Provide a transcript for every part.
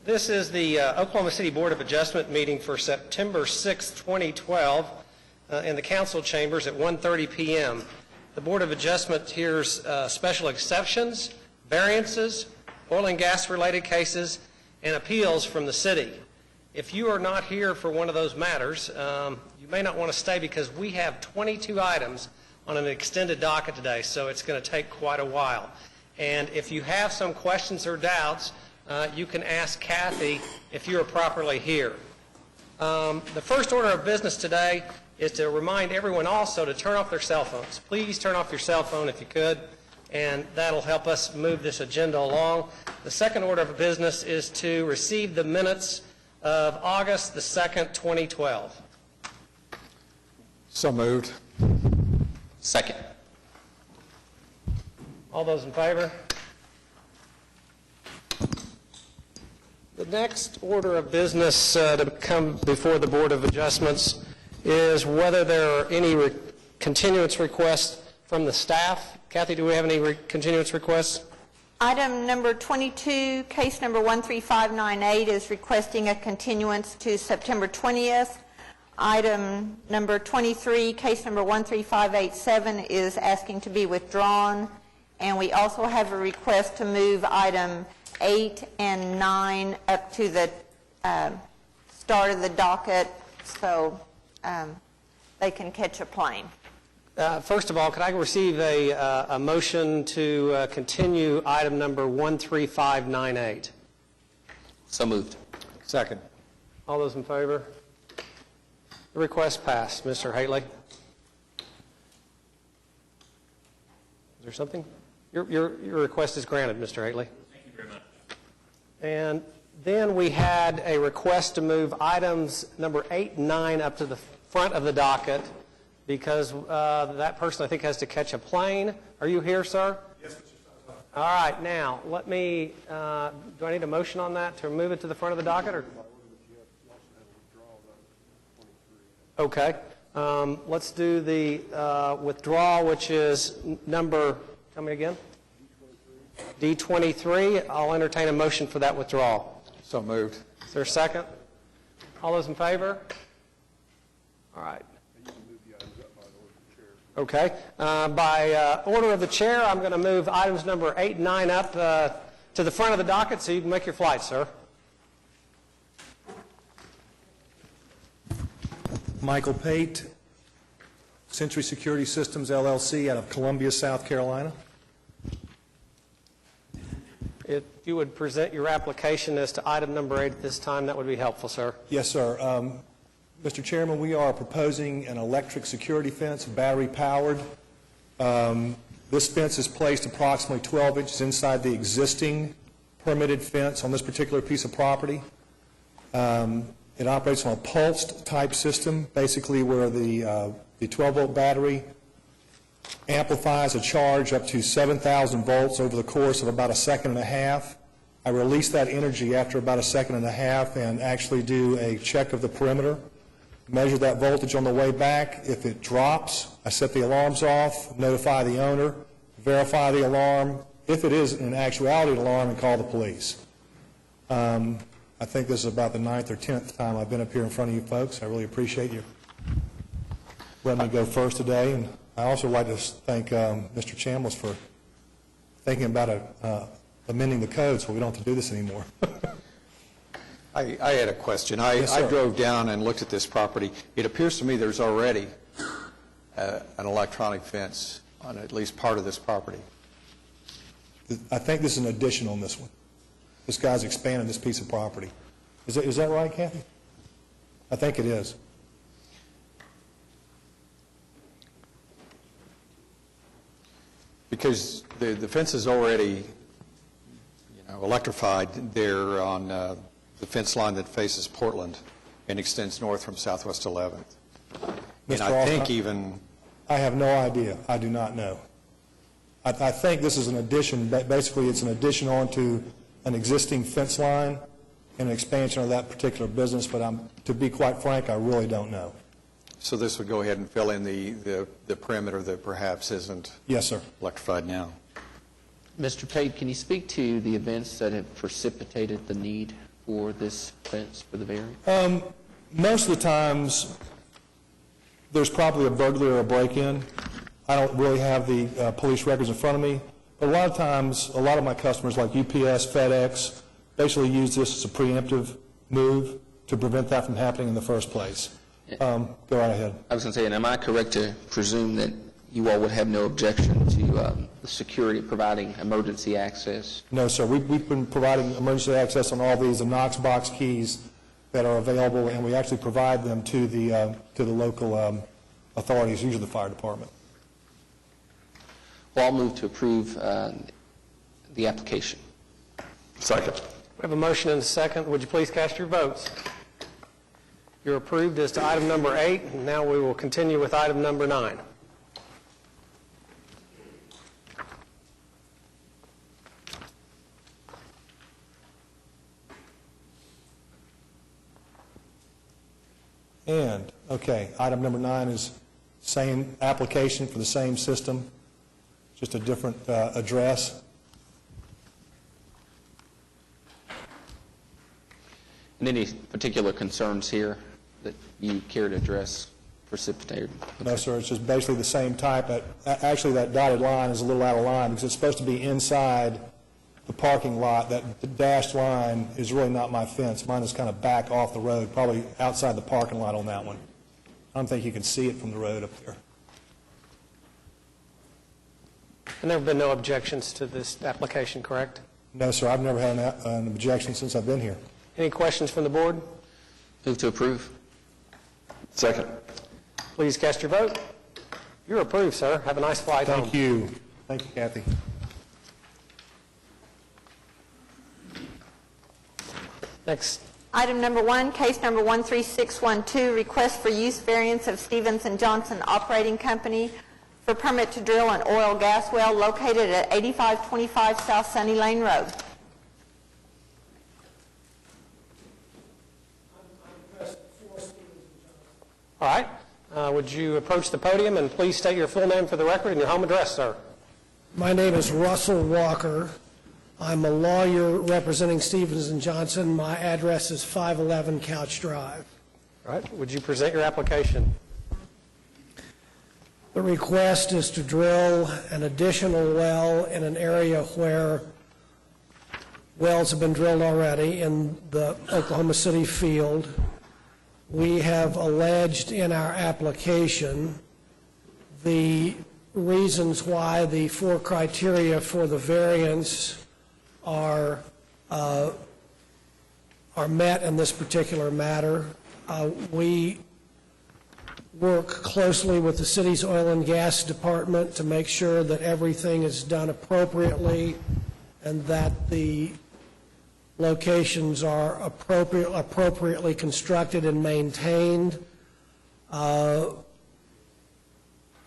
This is the Oklahoma City Board of Adjustment meeting for September 6, 2012, in the council chambers at 1:30 p.m. The Board of Adjustment hears special exceptions, variances, oil and gas related cases, and appeals from the city. If you are not here for one of those matters, you may not want to stay because we have 22 items on an extended docket today, so it's going to take quite a while. And if you have some questions or doubts, you can ask Kathy if you are properly here. The first order of business today is to remind everyone also to turn off their cell phones. Please turn off your cell phone if you could, and that'll help us move this agenda along. The second order of business is to receive the minutes of August the 2nd, 2012. So moved. Second. All those in favor? The next order of business to come before the Board of Adjustments is whether there are any continuance requests from the staff. Kathy, do we have any continuance requests? Item number 22, case number 13598 is requesting a continuance to September 20th. Item number 23, case number 13587 is asking to be withdrawn. And we also have a request to move item 8 and 9 up to the start of the docket so they can catch a plane. First of all, could I receive a motion to continue item number 13598? So moved. Second. All those in favor? The request passed. Mr. Haley? Is there something? Your request is granted, Mr. Haley. Thank you very much. And then we had a request to move items number 8 and 9 up to the front of the docket because that person, I think, has to catch a plane. Are you here, sir? Yes, Mr. All right. Now, let me, do I need a motion on that to move it to the front of the docket? Or? Okay. Let's do the withdrawal, which is number, tell me again? D23. I'll entertain a motion for that withdrawal. So moved. Is there a second? All those in favor? All right. Okay. By order of the chair, I'm going to move items number 8 and 9 up to the front of the docket so you can make your flight, sir. Michael Pate, Century Security Systems, LLC, out of Columbia, South Carolina. If you would present your application as to item number 8 at this time, that would be helpful, sir. Yes, sir. Mr. Chairman, we are proposing an electric security fence, battery-powered. This fence is placed approximately 12 inches inside the existing permitted fence on this particular piece of property. It operates on a pulsed type system, basically where the 12-volt battery amplifies a charge up to 7,000 volts over the course of about a second and a half. I release that energy after about a second and a half and actually do a check of the perimeter, measure that voltage on the way back. If it drops, I set the alarms off, notify the owner, verify the alarm. If it is an actuality alarm, and call the police. I think this is about the 9th or 10th time I've been up here in front of you folks. I really appreciate you letting me go first today. And I also like to thank Mr. Chambliss for thinking about amending the code so we don't have to do this anymore. I had a question. I drove down and looked at this property. It appears to me there's already an electronic fence on at least part of this property. I think this is an addition on this one. This guy's expanding this piece of property. Is that right, Kathy? I think it is. Because the fence is already, electrified there on the fence line that faces Portland and extends north from Southwest 11th. And I think even... I have no idea. I do not know. I think this is an addition. Basically, it's an addition onto an existing fence line and an expansion of that particular business, but to be quite frank, I really don't know. So this would go ahead and fill in the perimeter that perhaps isn't Yes, sir. electrified now. Mr. Pate, can you speak to the events that have precipitated the need for this fence for the variance? Most of the times, there's probably a burglary or a break-in. I don't really have the police records in front of me, but a lot of times, a lot of my customers, like UPS, FedEx, basically use this as a preemptive move to prevent that from happening in the first place. Go right ahead. I was going to say, and am I correct to presume that you all would have no objection to the security providing emergency access? No, sir. We've been providing emergency access on all these, the Knox box keys that are available, and we actually provide them to the local authorities, usually the fire department. Well, I'll move to approve the application. Second. We have a motion and a second. Would you please cast your votes? You're approved as to item number 8, and now we will continue with item number 9. And, okay, item number 9 is same application for the same system, just a different address. And any particular concerns here that you care to address precipitated? No, sir, it's just basically the same type. Actually, that dotted line is a little out of line because it's supposed to be inside the parking lot. That dashed line is really not my fence. Mine is kind of back off the road, probably outside the parking lot on that one. I don't think you can see it from the road up there. And there have been no objections to this application, correct? No, sir, I've never had an objection since I've been here. Any questions from the board? Move to approve. Second. Please cast your vote. You're approved, sir. Have a nice flight home. Thank you. Thank you, Kathy. Next. Item number 1, case number 13612, request for use variance of Stevens and Johnson Operating Company for permit to drill an oil gas well located at 8525 South Sunny Lane Road. All right. Would you approach the podium and please state your full name for the record and your home address, sir? My name is Russell Walker. I'm a lawyer representing Stevens and Johnson. My address is 511 Couch Drive. All right. Would you present your application? The request is to drill an additional well in an area where wells have been drilled already in the Oklahoma City field. We have alleged in our application the reasons why the 4 criteria for the variance are met in this particular matter. We work closely with the city's oil and gas department to make sure that everything is done appropriately and that the locations are appropriately constructed and maintained.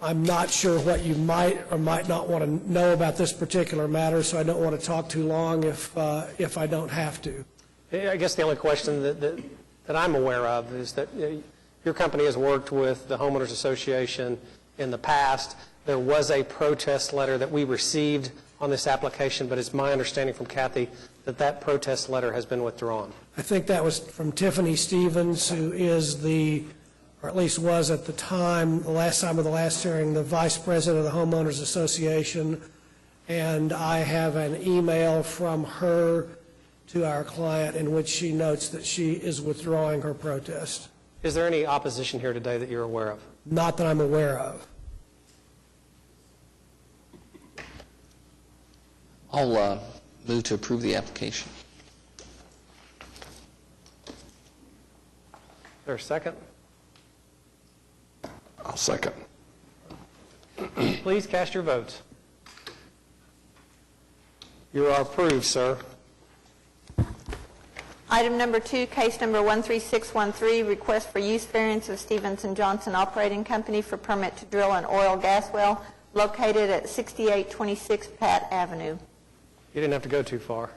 I'm not sure what you might or might not want to know about this particular matter, so I don't want to talk too long if I don't have to. I guess the only question that I'm aware of is that your company has worked with the Homeowners Association in the past. There was a protest letter that we received on this application, but it's my understanding from Kathy that that protest letter has been withdrawn. I think that was from Tiffany Stevens, who is or at least was at the time, the last time of the last hearing, the vice president of the Homeowners Association, and I have an email from her to our client in which she notes that she is withdrawing her protest. Is there any opposition here today that you're aware of? Not that I'm aware of. I'll move to approve the application. Is there a second? I'll second. Please cast your votes. You are approved, sir. Item number 2, case number 13613, request for use variance of Stevens and Johnson Operating Company for permit to drill an oil gas well located at 6826 Pat Avenue. You didn't have to go too far.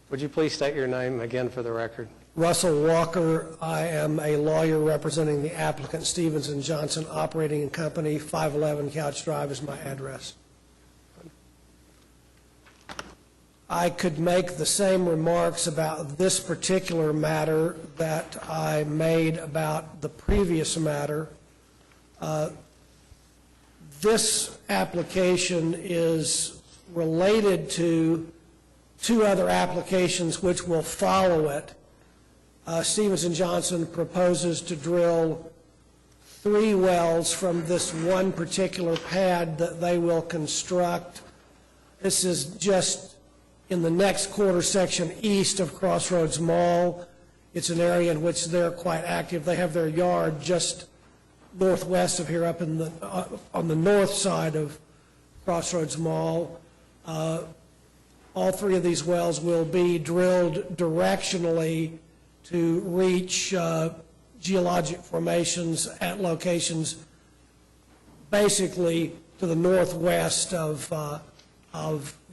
Would you please state your name again for the record? Russell Walker. I am a lawyer representing the applicant, Stevens and Johnson Operating Company. 511 Couch Drive is my address. I could make the same remarks about this particular matter that I made about the previous matter. This application is related to two other applications which will follow it. Stevens & Johnson proposes to drill 3 wells from this one particular pad that they will construct. This is just in the next quarter section east of Crossroads Mall. It's an area in which they're quite active. They have their yard just northwest of here, up in the on the north side of Crossroads Mall. All 3 of these wells will be drilled directionally to reach geologic formations at locations basically to the northwest of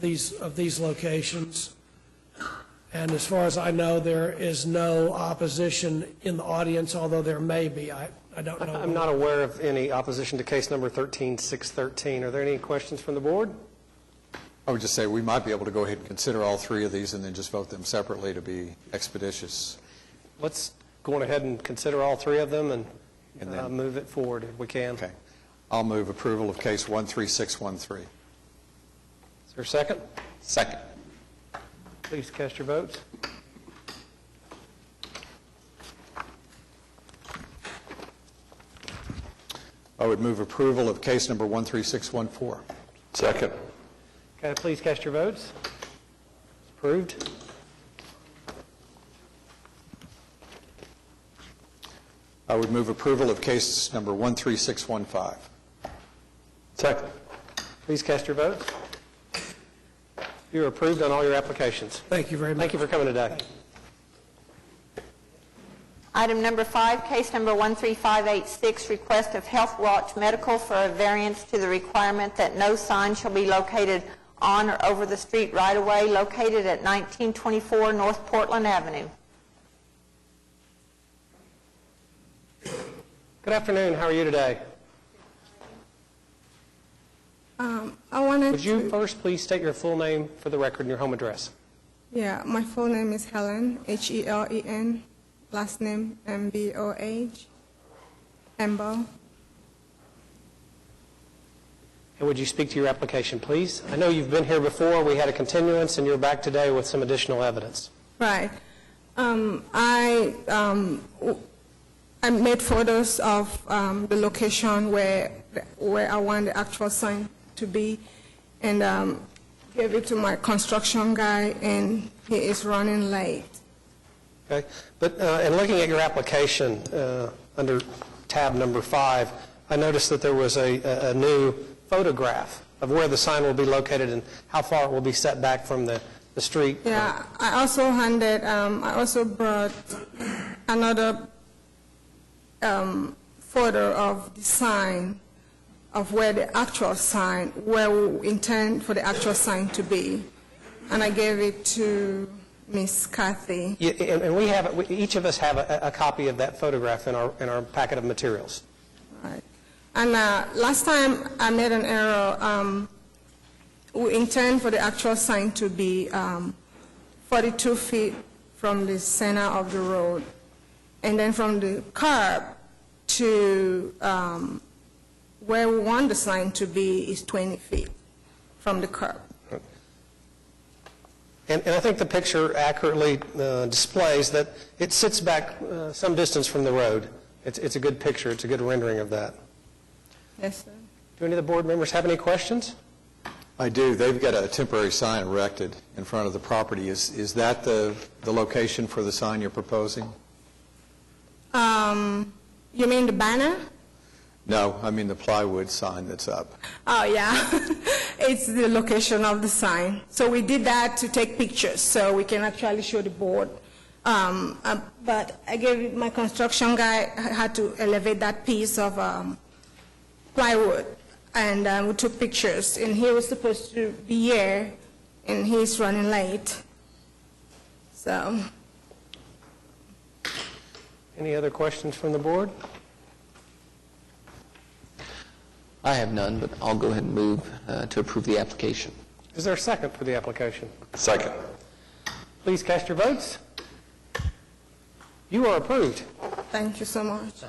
these locations. And as far as I know, there is no opposition in the audience, although there may be. I don't know. I'm not aware of any opposition to case number 13613. Are there any questions from the board? I would just say we might be able to go ahead and consider all 3 of these and then just vote them separately to be expeditious. Let's go ahead and consider all 3 of them and then move it forward if we can. Okay. I'll move approval of case 13613. Is there a second? Second. Please cast your votes. I would move approval of case number 13614. Second. Okay, please cast your votes. Approved. I would move approval of case number 13615. Second. Please cast your votes. You're approved on all your applications. Thank you very much. Thank you for coming today. Item number 5, case number 13586, request of Health Watch Medical for a variance to the requirement that no sign shall be located on or over the street right-of-way located at 1924 North Portland Avenue. Good afternoon. How are you today? I wanted Would you to, first please state your full name for the record and your home address? yeah, my full name is Helen, Helen, last name Mboh, Embo. And would you speak to your application, please? I know you've been here before. We had a continuance, and you're back today with some additional evidence. Right. I made photos of the location where I want the actual sign to be, and gave it to my construction guy, and he is running late. Okay? But in looking at your application under tab number 5, I noticed that there was a new photograph of where the sign will be located and how far it will be set back from the street. Yeah, I also brought another photo of the sign, of where the actual sign, where we intend for the actual sign to be. And I gave it to Miss Kathy. Yeah, and we have, each of us have a copy of that photograph in our packet of materials. Right. And last time I made an error. We intend for the actual sign to be 42 feet from the center of the road. And then from the curb to where we want the sign to be is 20 feet from the curb. And I think the picture accurately displays that it sits back some distance from the road. It's a good picture. It's a good rendering of that. Yes, sir. Do any of the board members have any questions? I do. They've got a temporary sign erected in front of the property. Is that the location for the sign you're proposing? You mean the banner? No, I mean the plywood sign that's up. Oh, yeah. It's the location of the sign. So we did that to take pictures so we can actually show the board. But I gave my construction guy had to elevate that piece of plywood, and we took pictures. And he was supposed to be here, and he's running late. So. Any other questions from the board? I have none, but I'll go ahead and move to approve the application. Is there a second for the application? Second. Please cast your votes. You are approved. Thank you so much.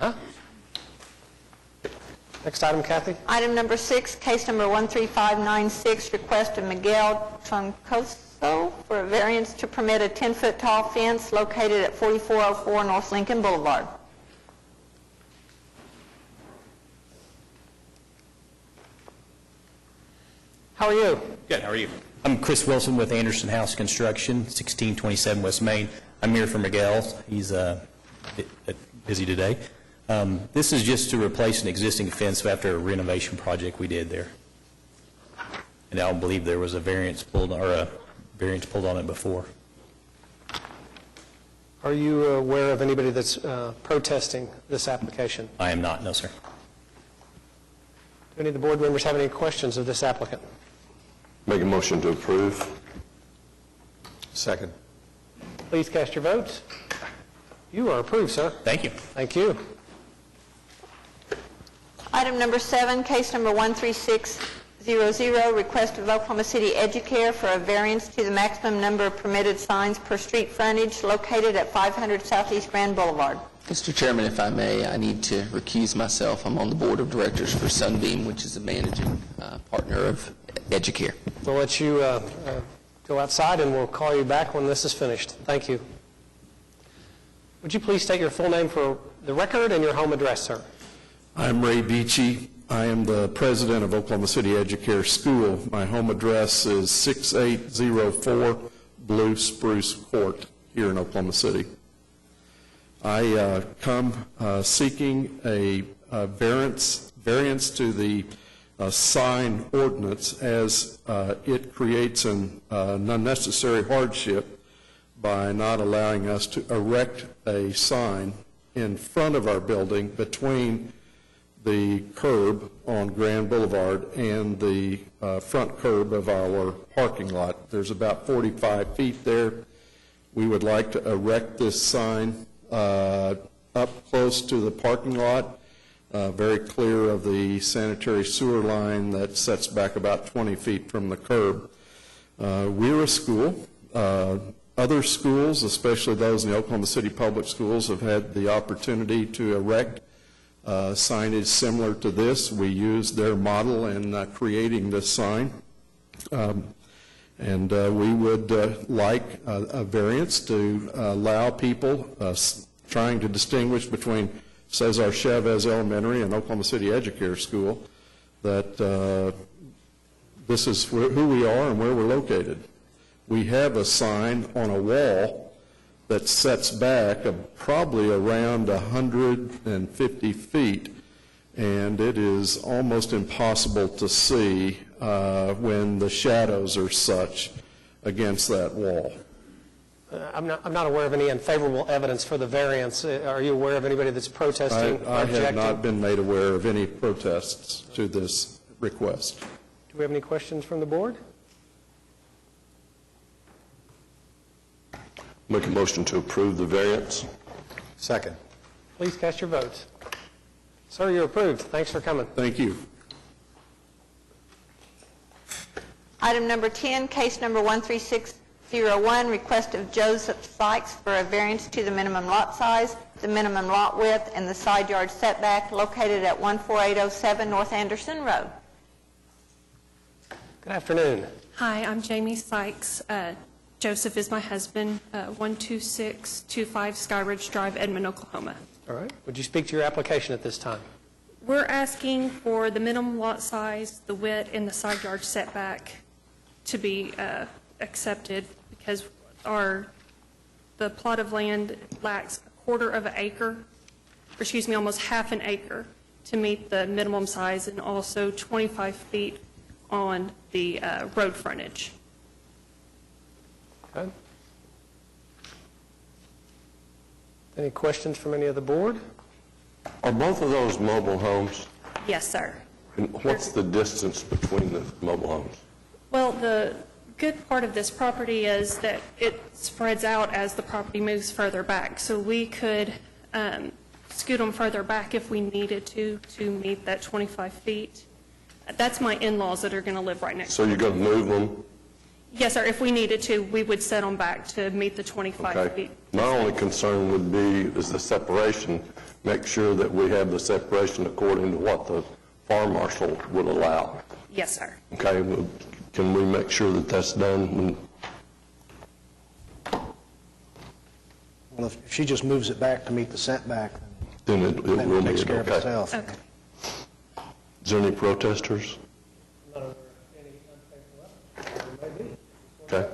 Next item, Kathy. Item number 6, case number 13596, request of Miguel Troncoso for a variance to permit a 10-foot tall fence located at 4404 North Lincoln Boulevard. How are you? Good, how are you? I'm Chris Wilson with Anderson House Construction, 1627 West Main. I'm here for Miguel. He's busy today. This is just to replace an existing fence after a renovation project we did there. And I don't believe there was a variance pulled on it before. Are you aware of anybody that's protesting this application? I am not, no, sir. Do any of the board members have any questions of this applicant? Make a motion to approve. Second. Please cast your votes. You are approved, sir. Thank you. Thank you. Item number 7, case number 13600, request of Oklahoma City Educare for a variance to the maximum number of permitted signs per street frontage located at 500 Southeast Grand Boulevard. Mr. Chairman, if I may, I need to recuse myself. I'm on the board of directors for Sunbeam, which is a managing partner of Educare. We'll let you go outside, and we'll call you back when this is finished. Thank you. Would you please state your full name for the record and your home address, sir? I'm Ray Beachy. I am the president of Oklahoma City Educare School. My home address is 6804 Blue Spruce Court here in Oklahoma City. I come seeking a variance to the sign ordinance as it creates an unnecessary hardship by not allowing us to erect a sign in front of our building between the curb on Grand Boulevard and the front curb of our parking lot. There's about 45 feet there. We would like to erect this sign up close to the parking lot, very clear of the sanitary sewer line that sets back about 20 feet from the curb. We're a school. Other schools, especially those in the Oklahoma City Public Schools, have had the opportunity to erect signage similar to this. We used their model in creating this sign. And we would like a variance to allow people trying to distinguish between Cesar Chavez Elementary and Oklahoma City Educare School that this is who we are and where we're located. We have a sign on a wall that sets back probably around 150 feet, and it is almost impossible to see when the shadows are such against that wall. I'm not aware of any unfavorable evidence for the variance. Are you aware of anybody that's protesting or I objecting? have not been made aware of any protests to this request. Do we have any questions from the board? Make a motion to approve the variance. Second. Please cast your votes. Sir, you're approved. Thanks for coming. Thank you. Item number 10, case number 13601, request of Joseph Sykes for a variance to the minimum lot size, the minimum lot width, and the side yard setback located at 14807 North Anderson Road. Good afternoon. Hi, I'm Jamie Sykes. Joseph is my husband, 12625 Skyridge Drive, Edmond, Oklahoma. All right. Would you speak to your application at this time? We're asking for the minimum lot size, the width, and the side yard setback to be accepted because the plot of land lacks a quarter of an acre, or excuse me, almost half an acre to meet the minimum size, and also 25 feet on the road frontage. Okay. Any questions from any of the board? Are both of those mobile homes? Yes, sir. And what's the distance between the mobile homes? Well, the good part of this property is that it spreads out as the property moves further back. So we could scoot them further back if we needed to meet that 25 feet. That's my in-laws that are going to live right next So door. you're going to move them Yes, sir, if we needed to, we would set them back to meet the 25 Okay. feet. My only concern would be is the separation. Make sure that we have the separation according to what the fire marshal would allow. Yes, sir. Okay, well, can we make sure that that's done? Well, if she just moves it back to meet the setback, Then it then will it be takes care of okay. itself. Okay. Is there any protesters? Okay.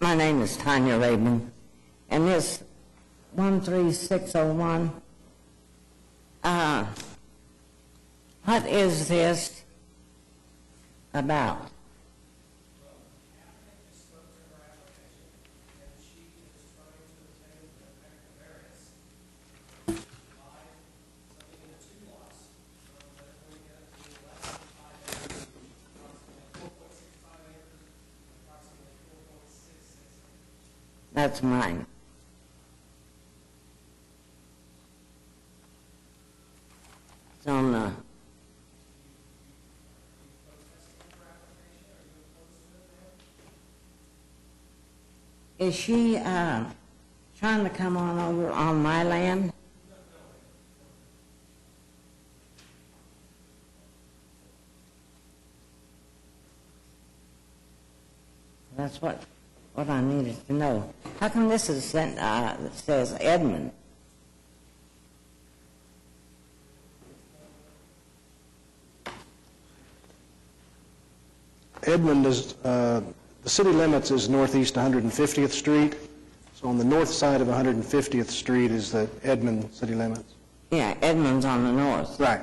My name is Tanya Rabin, and this 13601, what is this about? That's mine. It's on the... Is she trying to come on over on my land? That's what I needed to know. How come this is sent, it says Edmund? Edmond is, the city limits is northeast 150th Street. So on the north side of 150th Street is the Edmond city limits. Yeah, Edmund's on the north. Right,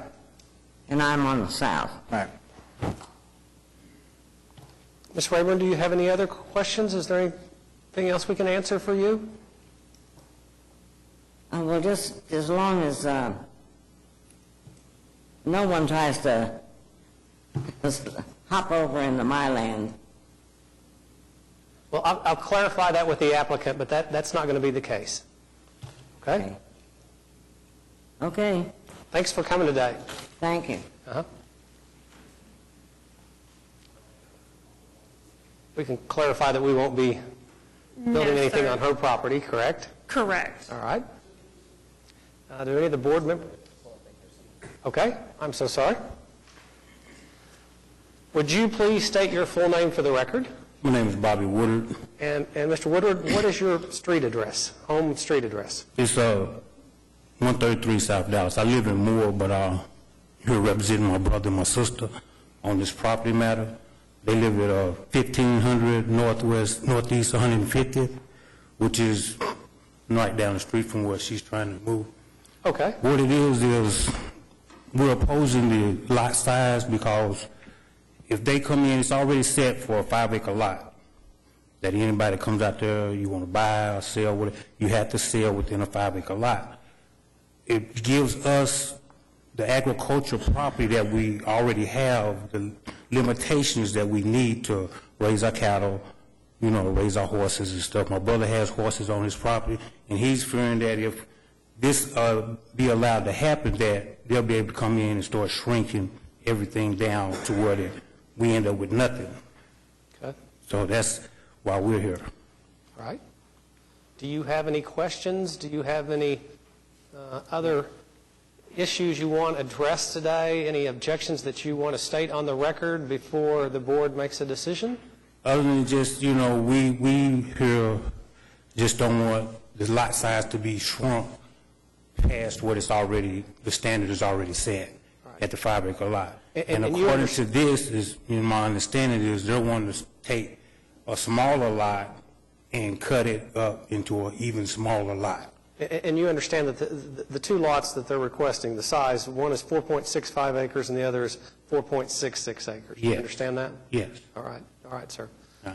And I'm on the south. right. Ms. Rayburn, do you have any other questions? Is there anything else we can answer for you? Well, just as long as no one tries to just hop over into my land. Well, I'll clarify that with the applicant, but that's not going to be the case. Okay? Okay, Thanks for coming today. thank you. We can clarify that we won't be building No, anything sir. on her property, correct? Correct. All right. Do any of the board members? Okay, I'm so sorry. Would you please state your full name for the record? My name is Bobby Woodard. And Mr. Woodward, what is your street address, home street address? It's 133 South Dallas. I live in Moore, but here representing my brother and my sister on this property matter. They live at 1500 Northeast 150th, which is right down the street from where she's trying to move. Okay. What it is we're opposing the lot size because if they come in, it's already set for a 5-acre lot. That anybody comes out there, you want to buy or sell, you have to sell within a 5-acre lot. It gives us the agricultural property that we already have, the limitations that we need to raise our cattle, raise our horses and stuff. My brother has horses on his property, and he's fearing that if this be allowed to happen, that they'll be able to come in and start shrinking everything down to where we end up with nothing. Okay. So that's why we're here. All right. Do you have any questions? Do you have any other issues you want addressed today? Any objections that you want to state on the record before the board makes a decision? Other than just, we here just don't want the lot size to be shrunk past what it's already, the standard is already set. at the 5 acre lot. And And you according to this, is, in my understanding is they're wanting to take a smaller lot and cut it up into an even smaller lot. And you understand that the two lots that they're requesting, the size, one is 4.65 acres and the other is 4.66 acres. You Yes. understand that? Yes. All right, sir. Uh,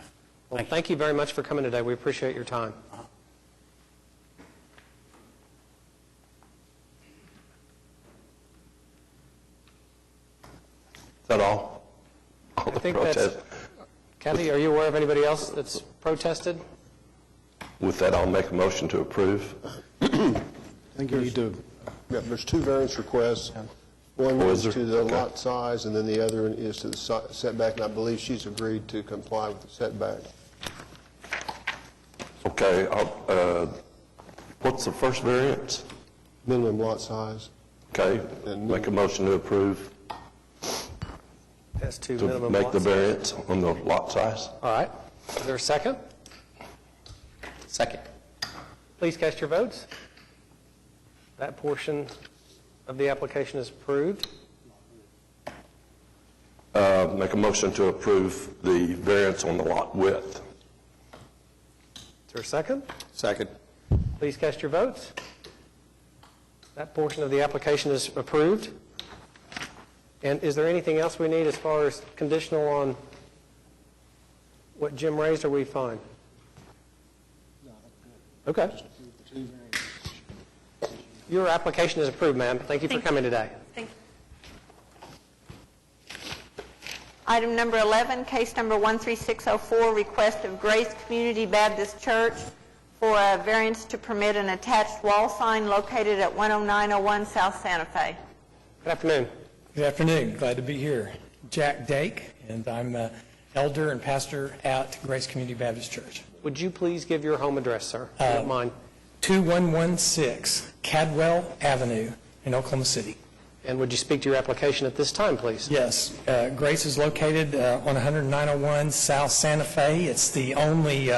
Well, thank you very much for coming today. We appreciate your time. Is that all? All I the think that's, protest? Kathy, are you aware of anybody else that's protested? With that, I'll make a motion to approve. I think you need to, Yeah, there's two variance requests. One Oh, is is to there? the Okay. lot size, and then the other is to the setback, and I believe she's agreed to comply with the setback. Okay, what's the first variance? Minimum lot size. Okay, And- make a motion to approve, As to to minimum make lot the size. variance on the lot size. All right. Is there a second? Second. Please cast your votes. That portion of the application is approved. Make a motion to approve the variance on the lot width. Is there a second? Second. Please cast your votes. That portion of the application is approved. And is there anything else we need as far as conditional on what Jim raised, or are we fine? Okay. Your application is approved, ma'am. Thank you for Thank you. coming today. Thank you. Item number 11, case number 13604, request of Grace Community Baptist Church for a variance to permit an attached wall sign located at 10901 South Santa Fe. Good afternoon. Good afternoon. Glad to be here. Jack Dake, and I'm elder and pastor at Grace Community Baptist Church. Would you please give your home address, sir, if you don't mind? 2116 Cadwell Avenue in Oklahoma City. And would you speak to your application at this time, please? Yes, Grace is located on 10901 South Santa Fe. It's the only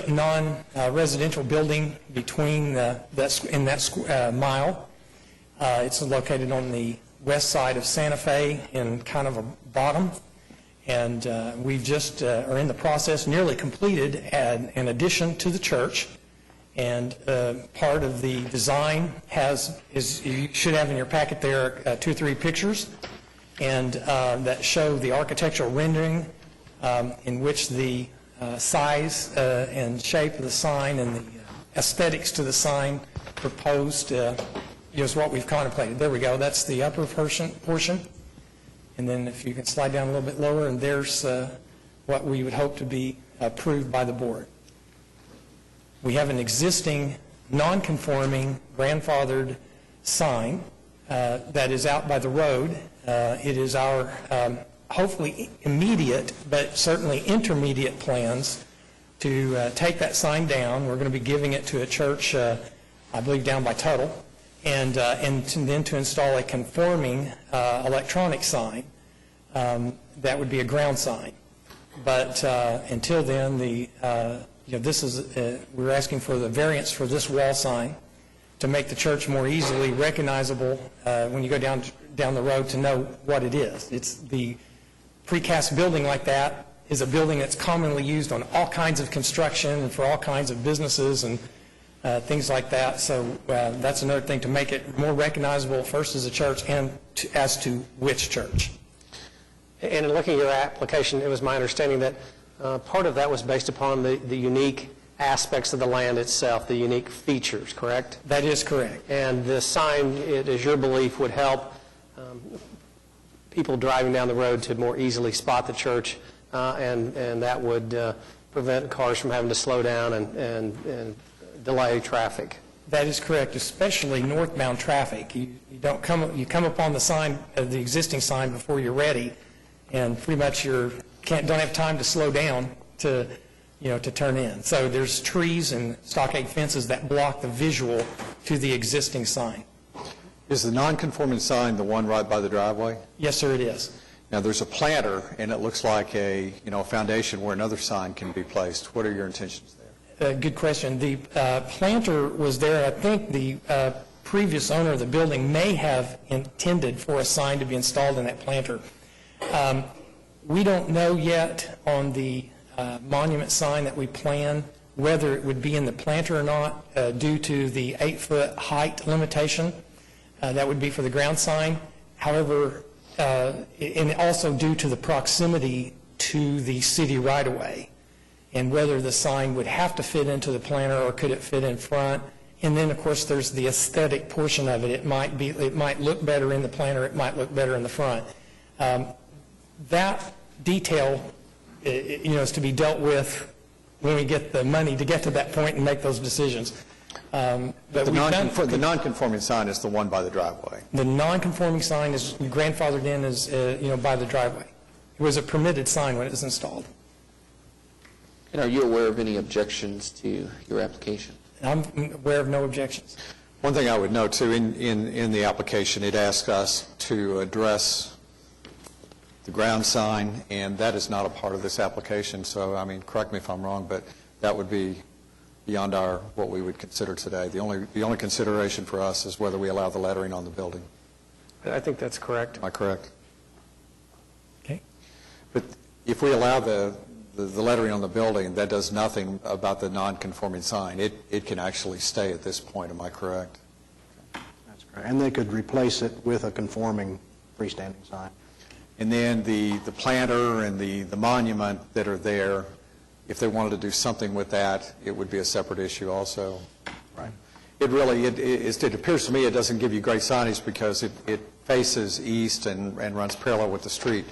non-residential building between in that mile. It's located on the west side of Santa Fe in kind of a bottom. And we've just are in the process, nearly completed, an addition to the church. And part of the design you should have in your packet there 2 or 3 pictures, and that show the architectural rendering in which the size and shape of the sign and the aesthetics to the sign proposed is what we've contemplated. There we go. That's the upper portion. And then if you can slide down a little bit lower, and there's what we would hope to be approved by the board. We have an existing, non-conforming, grandfathered sign that is out by the road. It is our hopefully immediate, but certainly intermediate plans to take that sign down. We're going to be giving it to a church, I believe, down by Tuttle, and then to install a conforming electronic sign that would be a ground sign. But until then, we're asking for the variance for this wall sign to make the church more easily recognizable when you go down the road to know what it is. It's the precast building like that is a building that's commonly used on all kinds of construction and for all kinds of businesses and things like that. So that's another thing to make it more recognizable first as a church and as to which church. And in looking at your application, it was my understanding that part of that was based upon the unique aspects of the land itself, the unique features, correct? That is correct. And the sign, it is your belief, would help people driving down the road to more easily spot the church, and that would prevent cars from having to slow down and delay traffic. That is correct, especially northbound traffic. You come upon the sign, the existing sign before you're ready, and pretty much don't have time to slow down to turn in. So there's trees and stockade fences that block the visual to the existing sign. Is the non-conforming sign the one right by the driveway? Yes, sir, it is. Now, there's a planter, and it looks like a foundation where another sign can be placed. What are your intentions there? Good question. The planter was there. I think the previous owner of the building may have intended for a sign to be installed in that planter. We don't know yet on the monument sign that we plan whether it would be in the planter or not due to the 8-foot height limitation. That would be for the ground sign. However, and also due to the proximity to the city right-of-way, and whether the sign would have to fit into the planter or could it fit in front. And then, of course, there's the aesthetic portion of it. It might look better in the planter, it might look better in the front. That detail, is to be dealt with when we get the money to get to that point and make those decisions. The non-conforming sign is the one by the driveway. The non-conforming sign is grandfathered in as, by the driveway. It was a permitted sign when it was installed. And are you aware of any objections to your application? I'm aware of no objections. One thing I would note, too, in the application, it asks us to address the ground sign, and that is not a part of this application. So, correct me if I'm wrong, but that would be beyond what we would consider today. The only consideration for us is whether we allow the lettering on the building. I think that's correct. Am I correct? Okay. But if we allow the lettering on the building, that does nothing about the non-conforming sign. It can actually stay at this point. Am I correct? That's correct. And they could replace it with a conforming freestanding sign. And then the planter and the monument that are there, if they wanted to do something with that, it would be a separate issue also. Right. It appears to me it doesn't give you great signage because it faces east and runs parallel with the street.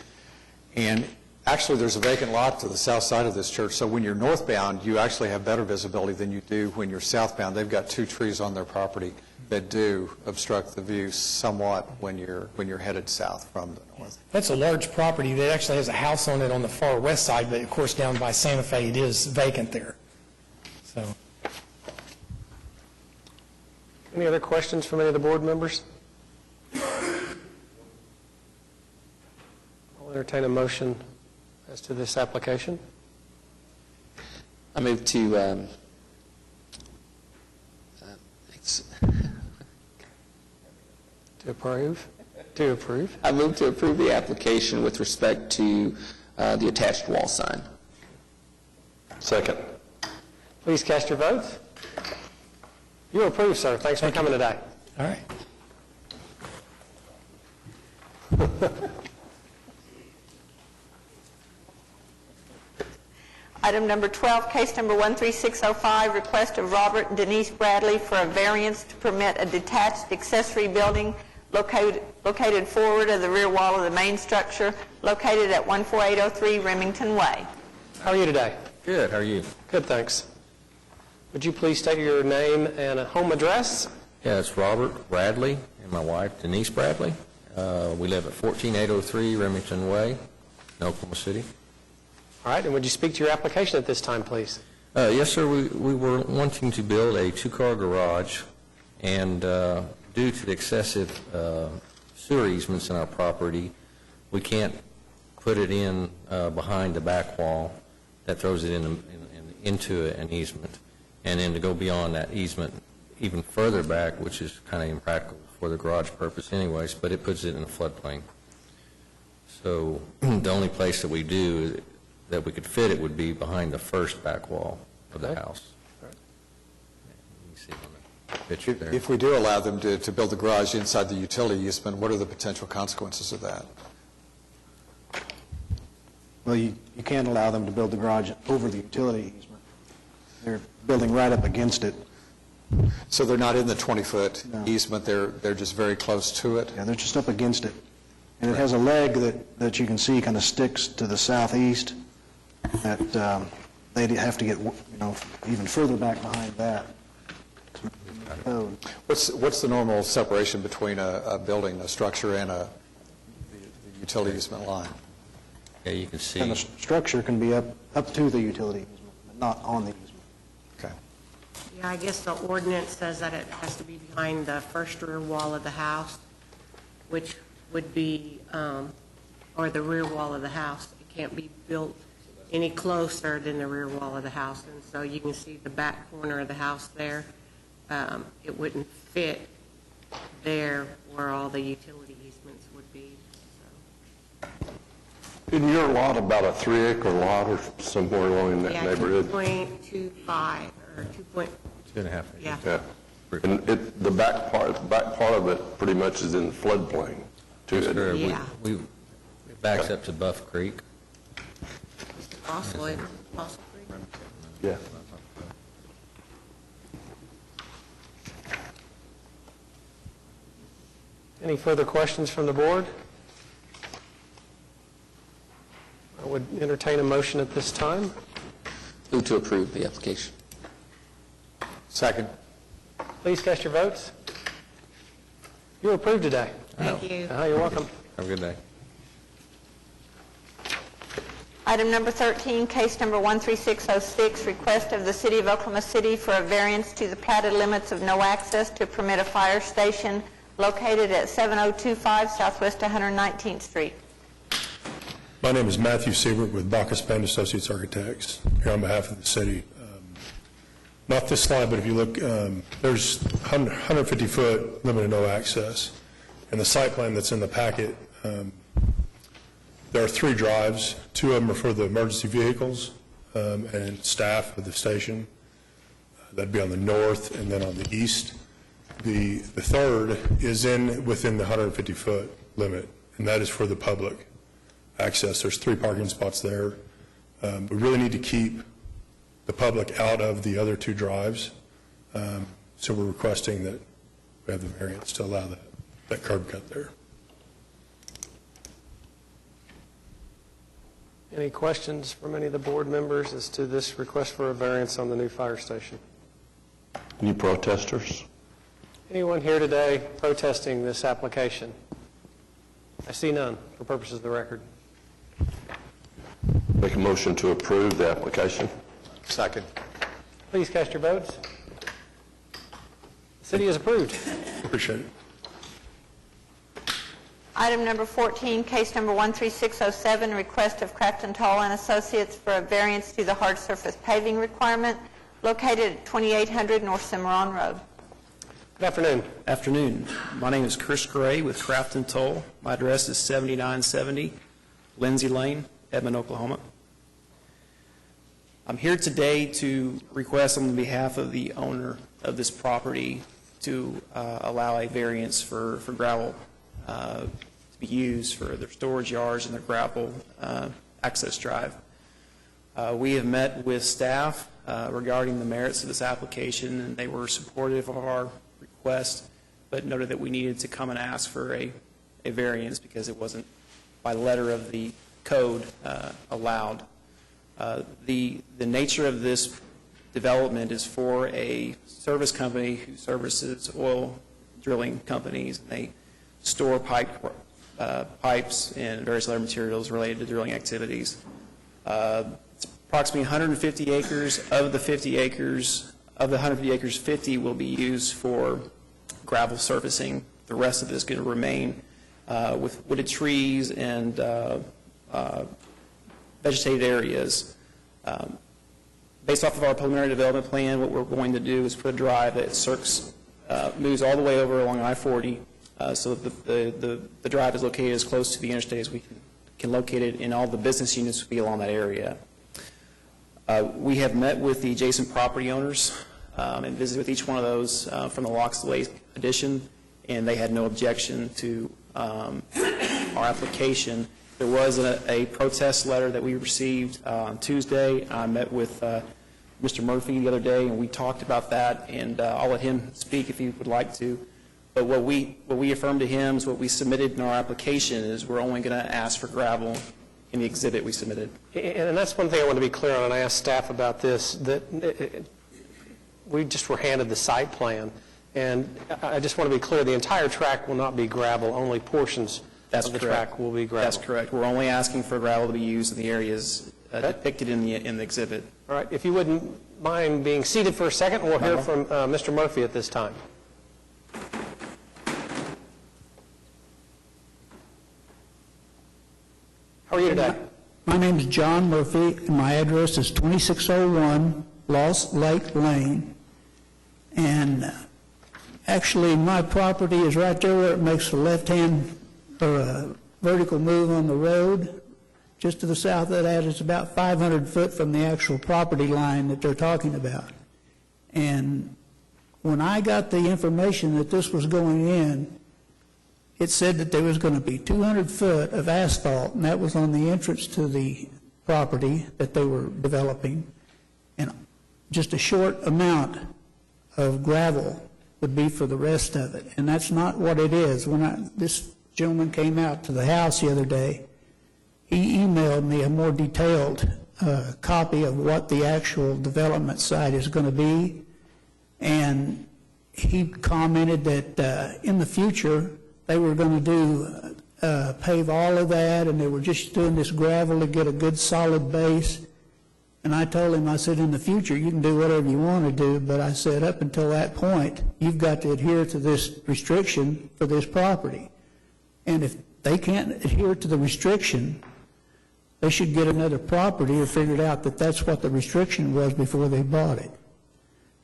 And actually, there's a vacant lot to the south side of this church, so when you're northbound, you actually have better visibility than you do when you're southbound. They've got 2 trees on their property that do obstruct the view somewhat when you're headed south from the north. That's a large property that actually has a house on it on the far west side, but of course down by Santa Fe it is vacant there. So, any other questions from any of the board members? I'll entertain a motion as to this application. I move to To approve? To approve. I move to approve the application with respect to the attached wall sign. Second. Please cast your votes. You are approved, sir. Thanks for coming today. all right. Item number 12, case number 13605, request of Robert and Denise Bradley for a variance to permit a detached accessory building located forward of the rear wall of the main structure, located at 14803 Remington Way. How are you today? Good. How are you? Good, thanks. Would you please state your name and a home address? Yeah, it's Robert Bradley and my wife Denise Bradley. We live at 14803 Remington Way in Oklahoma City. All right, and would you speak to your application at this time, please? Yes, sir. We were wanting to build a 2-car garage, and due to the excessive sewer easements in our property, we can't put it in behind the back wall. That throws it into an easement. And then to go beyond that easement even further back, which is kind of impractical for the garage purpose anyways, but it puts it in a floodplain. So the only place that we could fit it would be behind the first back wall of the house. Right. You can see on the picture there. If we do allow them to build the garage inside the utility easement, what are the potential consequences of that? Well, you can't allow them to build the garage over the utility easement. They're building right up against it. So they're not in the 20-foot easement, they're just very close to it? Yeah, they're just up against it. And it has a leg that you can see kind of sticks to the southeast, that they'd have to get, even further back behind that. What's the normal separation between a building, a structure, and the utility easement line? Yeah, you can see. And the structure can be up to the utility easement, but not on the easement. Okay. Yeah, I guess the ordinance says that it has to be behind the first rear wall of the house, which would be, or the rear wall of the house. It can't be built any closer than the rear wall of the house. And so you can see the back corner of the house there. It wouldn't fit there where all the utility easements would be. In your lot, about a 3-acre lot or somewhere along in that Yeah, neighborhood? 2.25 or 2. 2.5. Yeah. Yeah. And the back part of it pretty much is in the floodplain, too. Sure, Yeah. it backs up to Buff Creek. Fossil Creek. Yeah. Any further questions from the board? I would entertain a motion at this time. Move to approve the application. Second. Please cast your votes. You're approved today. Thank you. You're welcome. Have a good day. Item number 13, case number 13606, request of the City of Oklahoma City for a variance to the platted limits of no access to permit a fire station located at 7025 Southwest 119th Street. My name is Matthew Siebert with Bacchus Band Associates Architects, here on behalf of the city. Not this slide, but if you look, there's 150-foot limit of no access. And the site plan that's in the packet, there are 3 drives. 2 of them are for the emergency vehicles and staff of the station. That'd be on the north and then on the east. The third is within the 150-foot limit, and that is for the public access. There's 3 parking spots there. We really need to keep the public out of the other 2 drives, so we're requesting that we have the variance to allow that curb cut there. Any questions from any of the board members as to this request for a variance on the new fire station? Any protesters? Anyone here today protesting this application? I see none for purposes of the record. Make a motion to approve the application. Second. Please cast your votes. The city is approved. Appreciate it. Item number 14, case number 13607, request of Crafton Tall and Associates for a variance to the hard surface paving requirement located at 2800 North Cimarron Road. Good afternoon. Afternoon. My name is Chris Gray with Crafton Toll. My address is 7970 Lindsay Lane, Edmond, Oklahoma. I'm here today to request on behalf of the owner of this property to allow a variance for gravel to be used for their storage yards and their gravel access drive. We have met with staff regarding the merits of this application, and they were supportive of our request, but noted that we needed to come and ask for a variance because it wasn't by letter of the code allowed. The nature of this development is for a service company who services oil drilling companies. They store pipes and various other materials related to drilling activities. It's approximately 150 acres. Of the 50 acres, of the 150 acres, 50 will be used for gravel surfacing. The rest of it is going to remain with wooded trees and vegetated areas. Based off of our preliminary development plan, what we're going to do is put a drive that moves all the way over along I-40, so that the drive is located as close to the interstate as we can locate it, and all the business units will be along that area. We have met with the adjacent property owners and visited with each one of those from the Loxley Lake addition, and they had no objection to our application. There was a protest letter that we received on Tuesday. I met with Mr. Murphy the other day, and we talked about that, and I'll let him speak if he would like to. But what we affirmed to him is what we submitted in our application is we're only going to ask for gravel in the exhibit we submitted. And that's one thing I want to be clear on, and I asked staff about this, that we just were handed the site plan, and I just want to be clear, the entire track will not be gravel, only portions of the track will be gravel. That's correct. We're only asking for gravel to be used in the areas depicted in the exhibit. All right. If you wouldn't mind being seated for a second, we'll hear from Mr. Murphy at this time. How are you today? My name is John Murphy, and my address is 2601 Lost Lake Lane. And Actually, my property is right there where it makes a left-hand or a vertical move on the road. Just to the south of that is about 500 foot from the actual property line that they're talking about. And when I got the information that this was going in, it said that there was going to be 200 foot of asphalt, and that was on the entrance to the property that they were developing, and just a short amount of gravel would be for the rest of it. And that's not what it is. When this gentleman came out to the house the other day, he emailed me a more detailed copy of what the actual development site is going to be, and he commented that in the future they were going to do pave all of that, and they were just doing this gravel to get a good solid base. And I told him, I said, in the future you can do whatever you want to do, but I said up until that point you've got to adhere to this restriction for this property. And if they can't adhere to the restriction, they should get another property or figured out that that's what the restriction was before they bought it.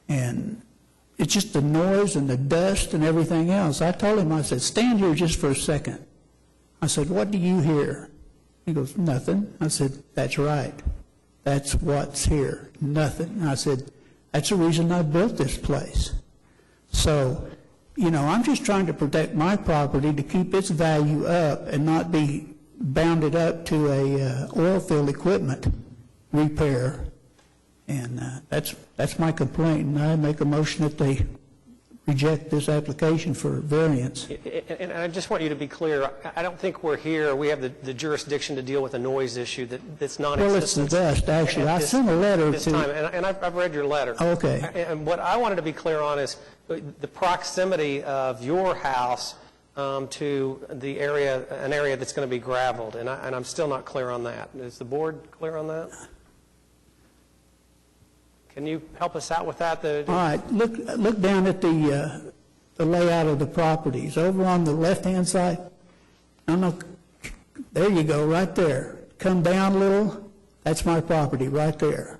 And it's just the noise and the dust and everything else. I told him, I said, stand here just for a second. I said, what do you hear? He goes, nothing. I said, that's right. That's what's here, nothing. And I said, that's the reason I built this place. So, you know, I'm just trying to protect my property to keep its value up and not be bounded up to a oil field equipment repair. And that's my complaint, and I make a motion that they reject this application for variance. And I just want you to be clear, I don't think we're here, we have the jurisdiction to deal with a noise issue that's non-existent. Well, it's the dust, actually. I sent a letter to... And I've read your letter. Okay. And what I wanted to be clear on is the proximity of your house to the area, an area that's going to be graveled, and I'm still not clear on that. Is the board clear on that? Can you help us out with that? All right, look down at the layout of the properties. Over on the left-hand side, there you go, right there. Come down a little, that's my property right there.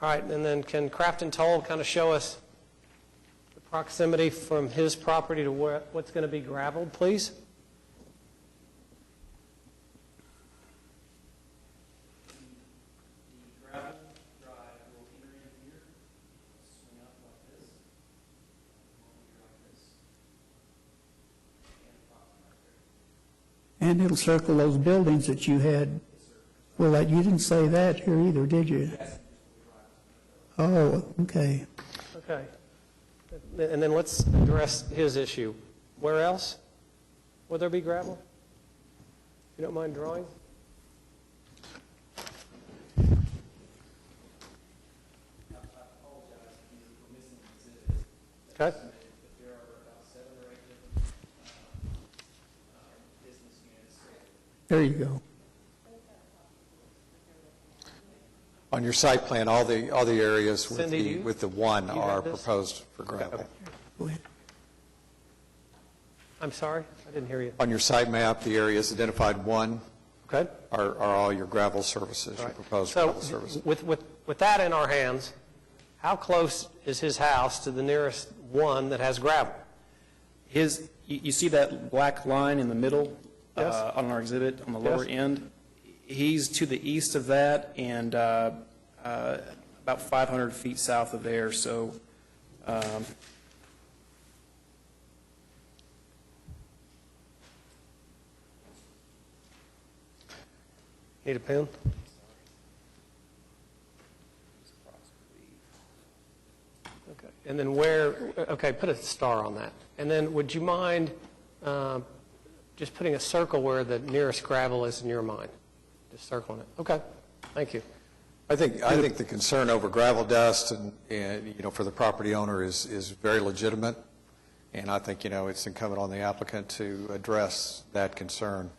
All right, and then can Crafton Toll kind of show us the proximity from his property to what's going to be graveled, please? And it'll circle those buildings that you had. Well, you didn't say that here either, did you? Oh, okay. Okay. And then let's address his issue. Where else will there be gravel? You don't mind drawing? Okay. There you go. On your site plan, all the areas Cindy, with the one you are have this? proposed for gravel. Go ahead. I'm sorry, I didn't hear you. On your site map, the areas identified one Okay. are all your gravel services, your proposed gravel services. With that in our hands, how close is his house to the nearest one that has gravel? You see that black line in the middle Yes. on our exhibit on the lower Yes. end? He's to the east of that and about 500 feet south of there, so Need a pen? Okay. And then okay, put a star on that. And then would you mind just putting a circle where the nearest gravel is in your mind? Just circling it. Okay. Thank you. I think the concern over gravel dust and you know, for the property owner is very legitimate, and I think, you know, it's incumbent on the applicant to address that concern.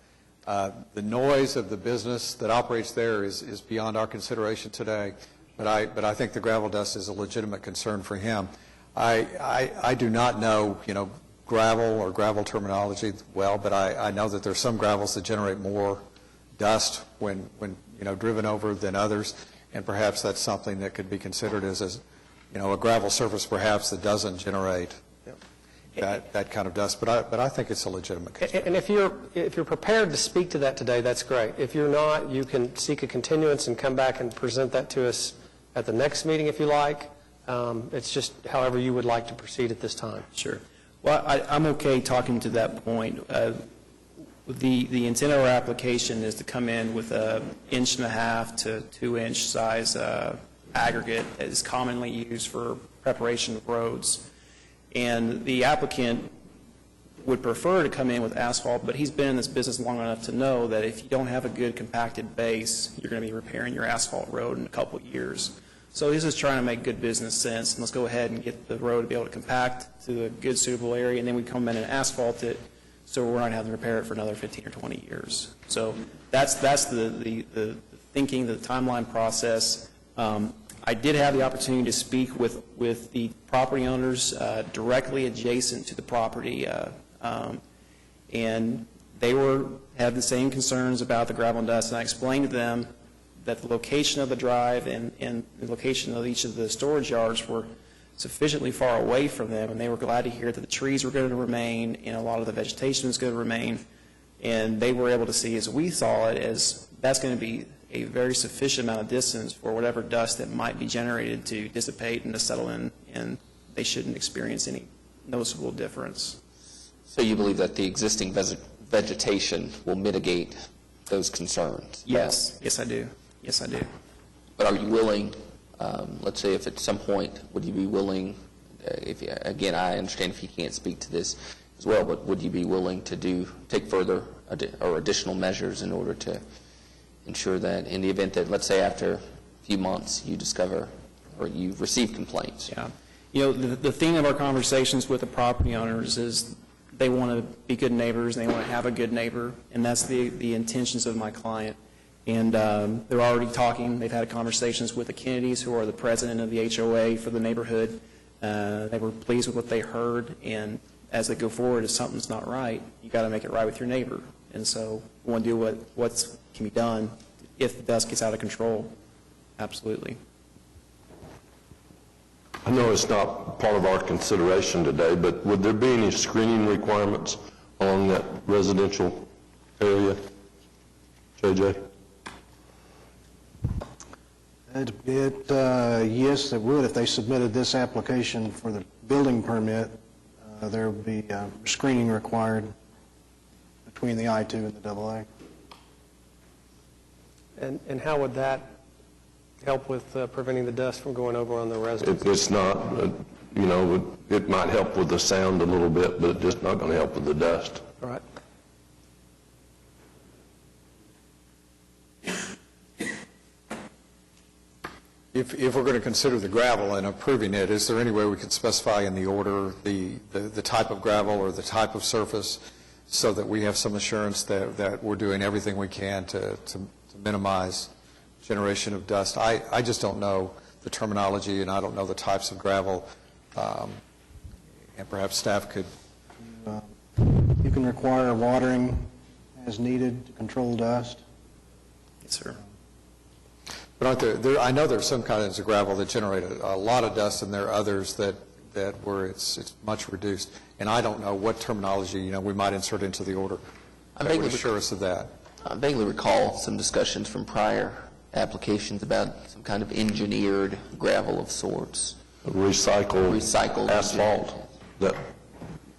The noise of the business that operates there is beyond our consideration today, but I think the gravel dust is a legitimate concern for him. I do not know, you know, gravel or gravel terminology well, but I know that there's some gravels that generate more dust when you know, driven over than others, and perhaps that's something that could be considered as a gravel surface perhaps that doesn't generate that kind of dust, but I think it's a legitimate concern. And if you're prepared to speak to that today, that's great. If you're not, you can seek a continuance and come back and present that to us at the next meeting if you like. It's just however you would like to proceed at this time. Sure. Well, I'm okay talking to that point. The intent of our application is to come in with a 1.5 to 2 inch size aggregate that is commonly used for preparation of roads. And the applicant would prefer to come in with asphalt, but he's been in this business long enough to know that if you don't have a good compacted base, you're going to be repairing your asphalt road in a couple of years. So he's just trying to make good business sense, and let's go ahead and get the road to be able to compact to a good suitable area, and then we come in and asphalt it, so we're not having to repair it for another 15 or 20 years. So that's the thinking, the timeline process. I did have the opportunity to speak with the property owners directly adjacent to the property, and they had the same concerns about the gravel and dust, and I explained to them that the location of the drive and the location of each of the storage yards were sufficiently far away from them, and they were glad to hear that the trees were going to remain and a lot of the vegetation was going to remain, and they were able to see, as we saw it, as that's going to be a very sufficient amount of distance for whatever dust that might be generated to dissipate and to settle in, and they shouldn't experience any noticeable difference. So you believe that the existing vegetation will mitigate those concerns? Yes. Yes, I do. Yes, I do. But are you willing, let's say if at some point, would you be willing, again, I understand if you can't speak to this as well, but would you be willing to take further or additional measures in order to ensure that in the event that, let's say after a few months, you discover or you receive complaints? Yeah. You know, the theme of our conversations with the property owners is they want to be good neighbors, and they want to have a good neighbor, and that's the intentions of my client. And they're already talking. They've had conversations with the Kennedys, who are the president of the HOA for the neighborhood. They were pleased with what they heard, and as they go forward, if something's not right, you got to make it right with your neighbor. And so we want to do what can be done if the dust gets out of control. Absolutely. I know it's not part of our consideration today, but would there be any screening requirements along that residential area? JJ? Yes, it would. If they submitted this application for the building permit, there would be screening required between the I-2 and the AA. And how would that help with preventing the dust from going over on the residents? It's not, it might help with the sound a little bit, but it's just not going to help with the dust. All right. If we're going to consider the gravel and approving it, is there any way we could specify in the order the type of gravel or the type of surface so that we have some assurance that we're doing everything we can to minimize generation of dust? I just don't know the terminology, and I don't know the types of gravel, and perhaps staff could. You can require watering as needed to control dust. Yes, sir. But aren't there, I know there's some kinds of gravel that generate a lot of dust, and there are others that where it's much reduced. And I don't know what terminology, we might insert into the order that would assure us of that. I vaguely recall some discussions from prior applications about some kind of engineered gravel of sorts. Recycled asphalt.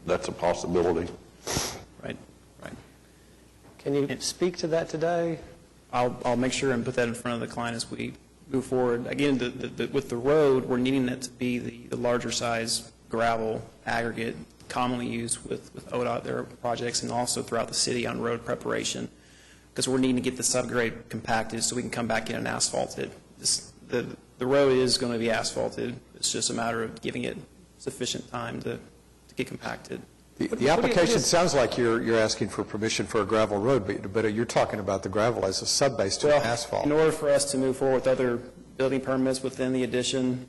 That's a possibility. Right. Can you speak to that today? I'll make sure and put that in front of the client as we move forward. Again, with the road, we're needing it to be the larger size gravel aggregate commonly used with ODOT, their projects, and also throughout the city on road preparation, because we're needing to get the subgrade compacted so we can come back in and asphalt it. The road is going to be asphalted. It's just a matter of giving it sufficient time to get compacted. The application sounds like you're asking for permission for a gravel road, but you're talking about the gravel as a subbase to asphalt. In order for us to move forward with other building permits within the addition,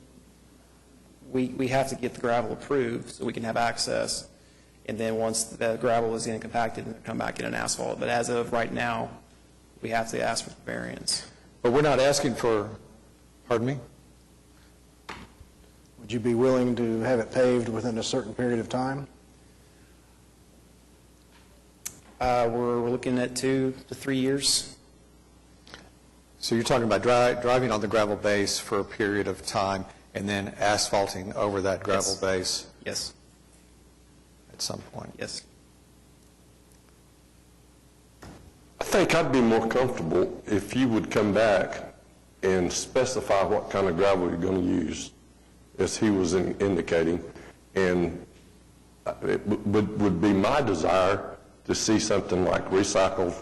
we have to get the gravel approved so we can have access. And then once the gravel is in compacted, and come back in and asphalt. But as of right now, we have to ask for the variance. But we're not asking for, pardon me? Would you be willing to have it paved within a certain period of time? We're looking at 2 to 3 years. So you're talking about driving on the gravel base for a period of time and then asphalting over that gravel base Yes. at some point? Yes. I think I'd be more comfortable if you would come back and specify what kind of gravel you're going to use, as he was indicating, and it would be my desire to see something like recycled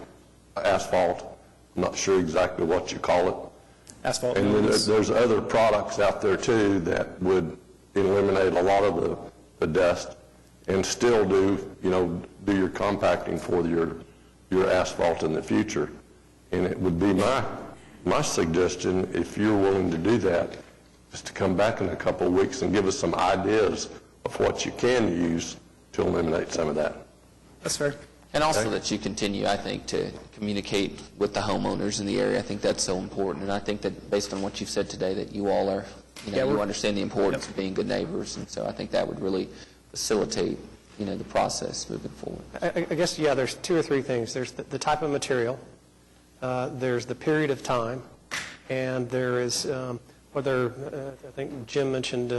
asphalt. I'm not sure exactly what you call it. Asphalt. And then there's other products out there too that would eliminate a lot of the dust and still do your compacting for your asphalt in the future. And it would be my suggestion, if you're willing to do that, is to come back in a couple of weeks and give us some ideas of what you can use to eliminate some of that. That's fair. And also that you continue, I think, to communicate with the homeowners in the area. I think that's so important. And I think that based on what you've said today, that you all are, you understand the importance of being good neighbors. And so I think that would really facilitate, the process moving forward. I guess, there's 2 or 3 things. There's the type of material, there's the period of time, and there is whether, I think Jim mentioned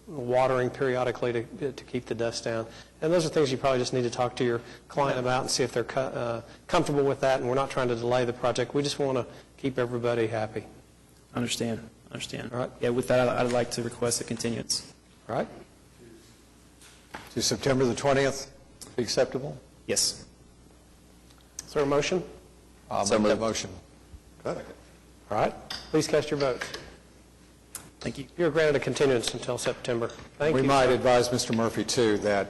watering periodically to keep the dust down. And those are things you probably just need to talk to your client about and see if they're comfortable with that. And we're not trying to delay the project. We just want to keep everybody happy. Understand. All right. Yeah, with that, I'd like to request a continuance. All right. To September the 20th, be acceptable? Yes. Is there a motion? I'll make that motion. Good. All right. Please cast your vote. Thank you. You're granted a continuance until September. Thank you. We might advise Mr. Murphy, too, that...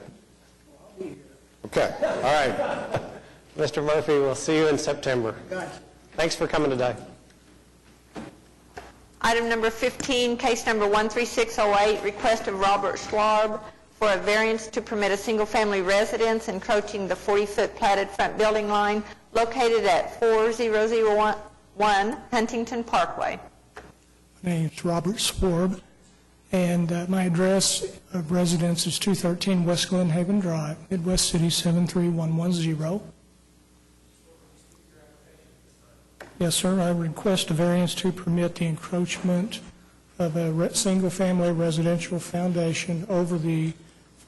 Okay, all right. Mr. Murphy, we'll see you in September. Thanks for coming today. Item number 15, case number 13608, request of Robert Schwab for a variance to permit a single-family residence encroaching the 40-foot platted front building line located at 4001 Huntington Parkway. My name's Robert Schwab, and my address of residence is 213 West Glen Haven Drive, Midwest City 73110. Yes, sir. I request a variance to permit the encroachment of a single-family residential foundation over the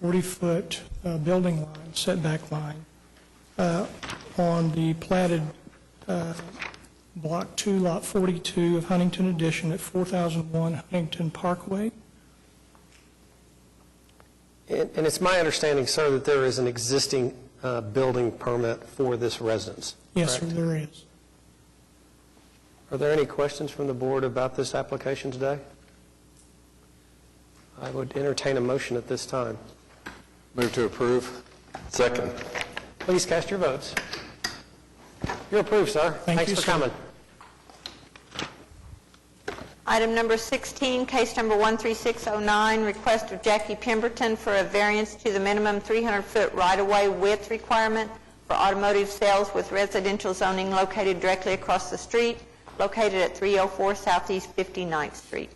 40-foot building line, setback line, on the platted Block 2, Lot 42 of Huntington Addition at 4001 Huntington Parkway. And it's my understanding, sir, that there is an existing building permit for this residence. Yes, sir, correct? there is. Are there any questions from the board about this application today? I would entertain a motion at this time. Move to approve. Second. Please cast your votes. You're approved, sir. Thanks for coming. Item number 16, case number 13609, request of Jackie Pemberton for a variance to the minimum 300-foot right-of-way width requirement for automotive sales with residential zoning located directly across the street, located at 304 Southeast 59th Street.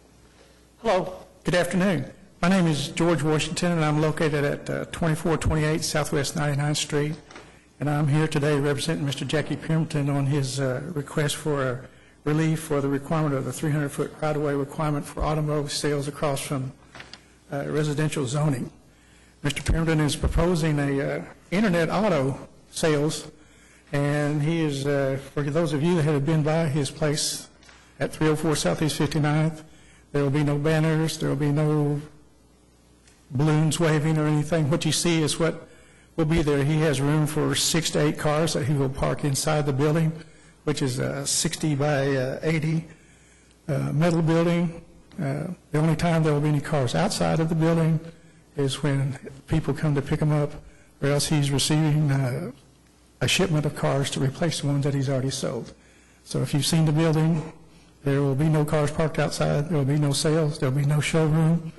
Hello. Good afternoon. My name is George Washington, and I'm located at 2428 Southwest 99th Street. And I'm here today representing Mr. Jackie Pemberton on his request for relief for the requirement of the 300-foot right-of-way requirement for automobile sales across from residential zoning. Mr. Pemberton is proposing a internet auto sales, and he is, for those of you that have been by his place at 304 Southeast 59th, there will be no banners, there will be no balloons waving or anything. What you see is what will be there. He has room for 6 to 8 cars that he will park inside the building, which is a 60 by 80 metal building. The only time there will be any cars outside of the building is when people come to pick them up, or else he's receiving a shipment of cars to replace the ones that he's already sold. So if you've seen the building, there will be no cars parked outside, there will be no sales, there will be no showroom.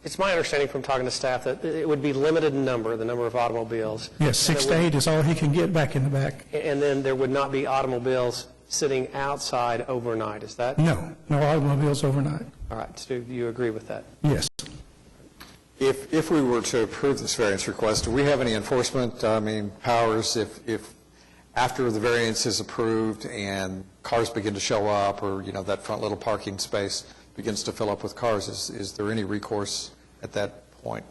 It's my understanding from talking to staff that it would be limited in number, the number of automobiles. Yes, 6 to 8 is all he can get back in the back. And then there would not be automobiles sitting outside overnight, is that? No automobiles overnight. All right, so do you agree with that? Yes. If we were to approve this variance request, do we have any enforcement, powers if after the variance is approved and cars begin to show up, or, that front little parking space begins to fill up with cars, is there any recourse at that point?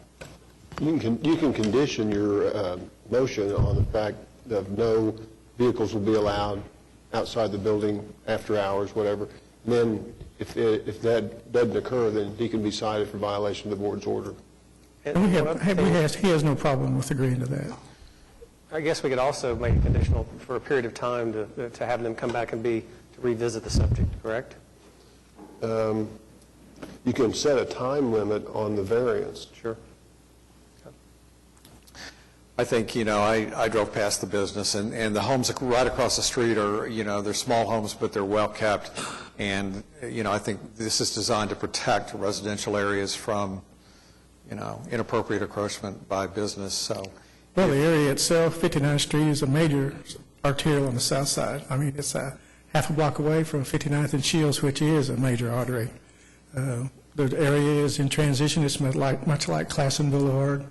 You can condition your motion on the fact that no vehicles will be allowed outside the building after hours, whatever. And then if that doesn't occur, then he can be cited for violation of the board's order. He has no problem with agreeing to that. I guess we could also make it conditional for a period of time to have them come back and to revisit the subject, correct? You can set a time limit on the variance. Sure. I think, I drove past the business, and the homes right across the street are, they're small homes, but they're well-kept. And, I think this is designed to protect residential areas from, inappropriate encroachment by business. So, Well, the area itself, 59th Street, is a major arterial on the south side. It's half a block away from 59th and Shields, which is a major artery. The area is in transition. It's much like Classen Boulevard.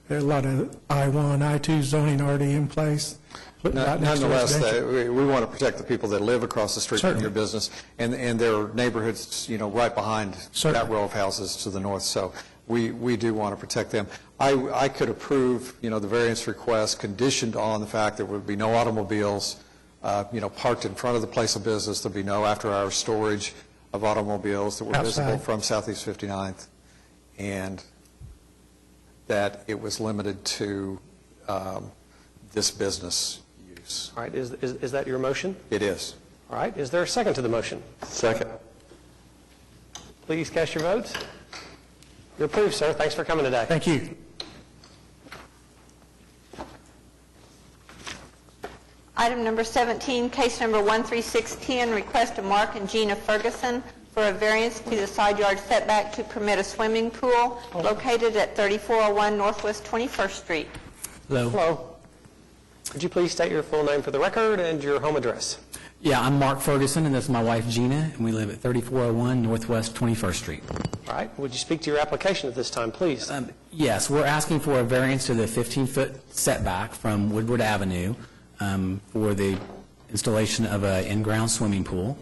There are a lot of I-1, I-2 zoning already in place. Nonetheless, we want to protect the people that live across the street from your business, and their neighborhoods, right behind that row of houses to the north. So we do want to protect them. I could approve, the variance request conditioned on the fact there would be no automobiles, parked in front of the place of business. There'd be no after-hours storage of automobiles that were visible from Southeast 59th, and that it was limited to this business use. All right, is that your motion? It is. All right, is there a second to the motion? Second. Please cast your votes. You're approved, sir. Thanks for coming today. Thank you. Item number 17, case number 13610, request of Mark and Gina Ferguson for a variance to the side yard setback to permit a swimming pool located at 3401 Northwest 21st Street. Hello. Hello. Could you please state your full name for the record and your home address? Yeah, I'm Mark Ferguson, and this is my wife Gina, and we live at 3401 Northwest 21st Street. All right. Would you speak to your application at this time, please? Yes, we're asking for a variance to the 15-foot setback from Woodward Avenue for the installation of an in-ground swimming pool.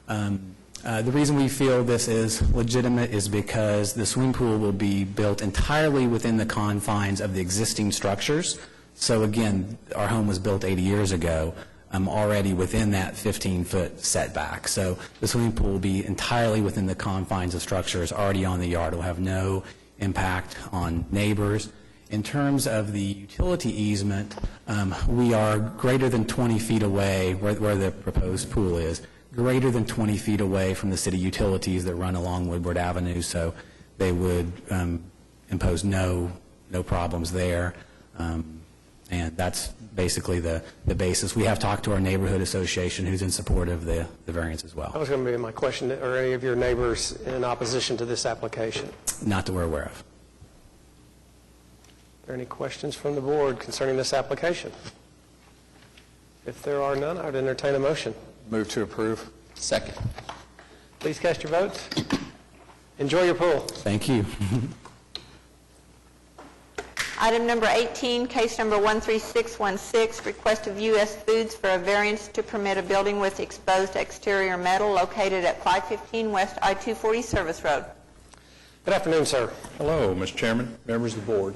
The reason we feel this is legitimate is because the swimming pool will be built entirely within the confines of the existing structures. So again, our home was built 80 years ago, already within that 15-foot setback. So the swimming pool will be entirely within the confines of structures already on the yard. It will have no impact on neighbors. In terms of the utility easement, we are greater than 20 feet away where the proposed pool is, greater than 20 feet away from the city utilities that run along Woodward Avenue, so they would impose no problems there. And that's basically the basis. We have talked to our neighborhood association, who's in support of the variance as well. That was going to be my question. Are any of your neighbors in opposition to this application? Not that we're aware of. Are there any questions from the board concerning this application? If there are none, I would entertain a motion. Move to approve. Second. Please cast your votes. Enjoy your pool. Thank you. Item number 18, case number 13616, request of U.S. Foods for a variance to permit a building with exposed exterior metal located at 515 West I-240 Service Road. Good afternoon, sir. Hello, Mr. Chairman, members of the board.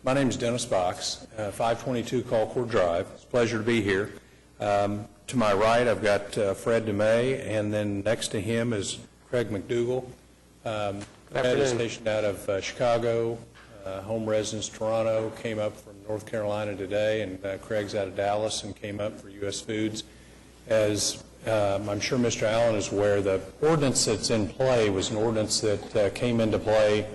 My name is Dennis Box, 522 Colcord Drive. It's a pleasure to be here. To my right, I've got Fred DeMay, and then next to him is Craig McDougall. Fred is stationed out of Chicago, home residence Toronto, came up from North Carolina today, and Craig's out of Dallas and came up for U.S. Foods. As I'm sure Mr. Allen is aware, the ordinance that's in play was an ordinance that came into play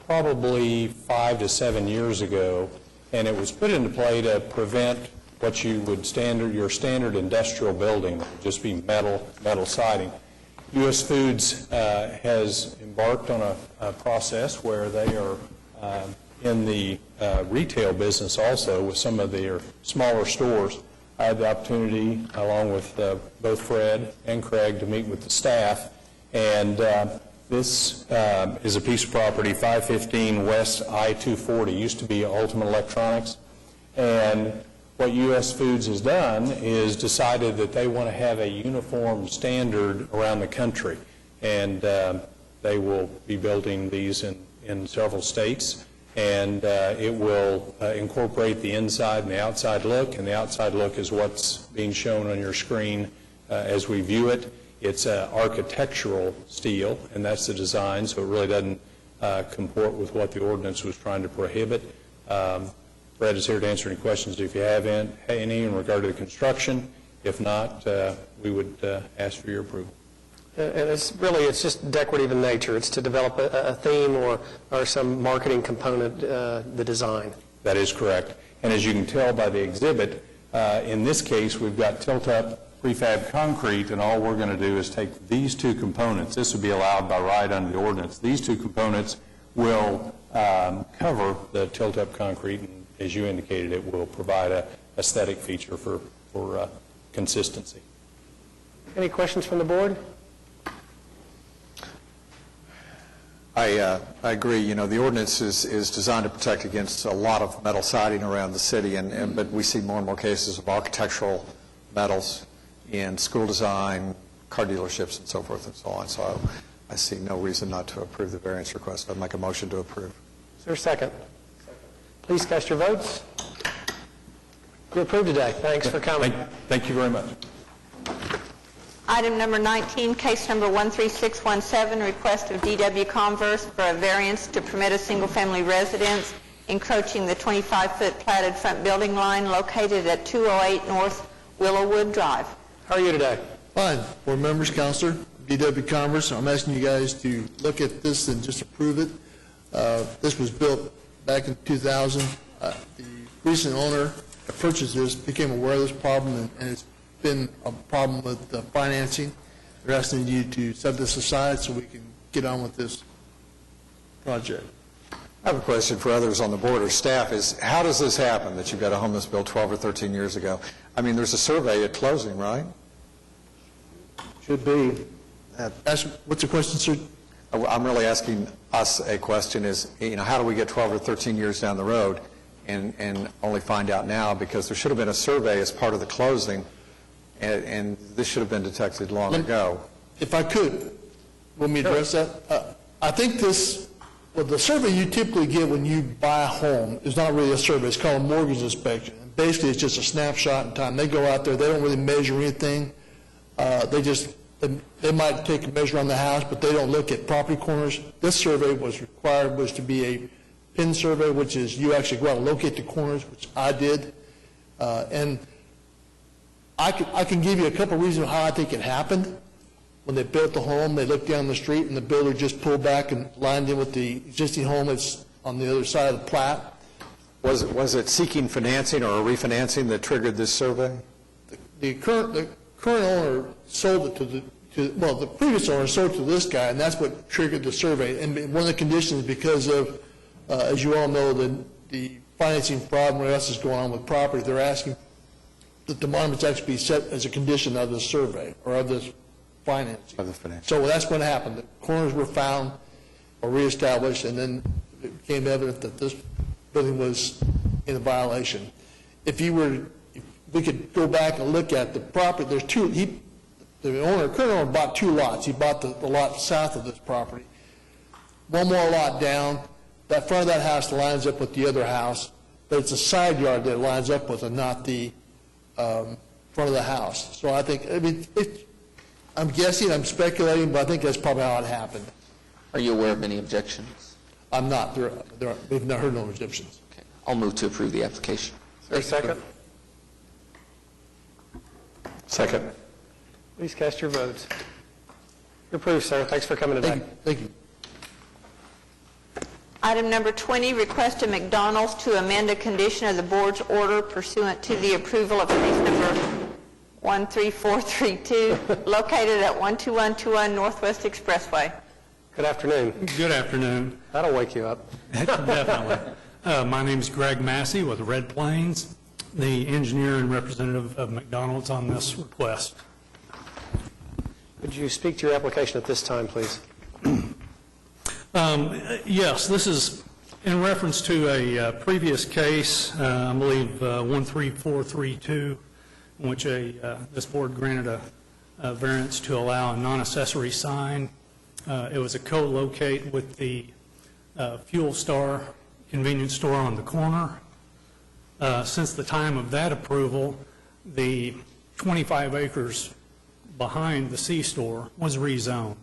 probably 5 to 7 years ago, and it was put into play to prevent what you would your standard industrial building, that would just be metal siding. U.S. Foods has embarked on a process where they are in the retail business also with some of their smaller stores. I had the opportunity, along with both Fred and Craig, to meet with the staff, and This is a piece of property, 515 West I-240, used to be Ultimate Electronics. And what U.S. Foods has done is decided that they want to have a uniform standard around the country. And they will be building these in several states. And it will incorporate the inside and the outside look. And the outside look is what's being shown on your screen as we view it. It's architectural steel, and that's the design, so it really doesn't comport with what the ordinance was trying to prohibit. Fred is here to answer any questions if you have any in regard to the construction. If not, we would ask for your approval. And it's just decorative in nature. It's to develop a theme or some marketing component, the design. That is correct. And as you can tell by the exhibit, in this case, we've got tilt-up prefab concrete, and all we're going to do is take these two components. This would be allowed by right under the ordinance. These two components will cover the tilt-up concrete, and as you indicated, it will provide a aesthetic feature for consistency. Any questions from the board? I agree. You know, the ordinance is designed to protect against a lot of metal siding around the city, but we see more and more cases of architectural metals in school design, car dealerships, and so forth and so on. So I see no reason not to approve the variance request. I'd make a motion to approve. Is there a second? Please cast your votes. You're approved today. Thanks for coming. Thank you very much. Item number 19, case number 13617, request of DW Converse for a variance to permit a single-family residence encroaching the 25-foot platted front building line located at 208 North Willowwood Drive. How are you today? Fine. Board members, Counselor, DW Converse, I'm asking you guys to look at this and just approve it. This was built back in 2000. The recent owner that purchased this became aware of this problem, and it's been a problem with financing. They're asking you to set this aside so we can get on with this project. I have a question for others on the board or staff is, how does this happen that you've got a home that's built 12 or 13 years ago? I mean, there's a survey at closing, right? Should be. What's the question, sir? I'm really asking us a question is, you know, how do we get 12 or 13 years down the road and only find out now? Because there should have been a survey as part of the closing, and this should have been detected long ago. If I could, let me address that. I think the survey you typically get when you buy a home is not really a survey. It's called a mortgage inspection. Basically, it's just a snapshot in time. They go out there. They don't really measure anything. They might take a measure on the house, but they don't look at property corners. This survey was to be a pin survey, which is you actually go out and locate the corners, which I did. And I can give you a couple reasons how I think it happened. When they built the home, they looked down the street, and the builder just pulled back and lined in with the existing home that's on the other side of the plat. Was it seeking financing or refinancing that triggered this survey? The current owner sold it the previous owner sold it to this guy, and that's what triggered the survey. And one of the conditions, because of, as you all know, the financing fraud and what else is going on with property, they're asking that the monuments actually be set as a condition of the survey or of this financing. Of the financing. So that's what happened. The corners were found or reestablished, and then it became evident that this building was in a violation. If we could go back and look at the property, there's two, the current owner bought two lots. He bought the lot south of this property. One more lot down, that front of that house lines up with the other house, but it's a side yard that it lines up with and not the front of the house. So I think, I'm guessing, I'm speculating, but I think that's probably how it happened. Are you aware of any objections? I'm not. We've not heard no objections. Okay. I'll move to approve the application. Is there a second? Second. Please cast your votes. You're approved, sir. Thanks for coming today. Thank you. Item number 20, request of McDonald's to amend a condition of the board's order pursuant to the approval of case number 13432, located at 12121 Northwest Expressway. Good afternoon. Good afternoon. That'll wake you up. Definitely. My name is Greg Massey with Red Plains, the engineer and representative of McDonald's on this request. Would you speak to your application at this time, please? Yes, this is in reference to a previous case, I believe 13432, in which this board granted a variance to allow a non-accessory sign. It was a co-locate with the Fuel Star convenience store on the corner. Since the time of that approval, the 25 acres behind the C-store was rezoned.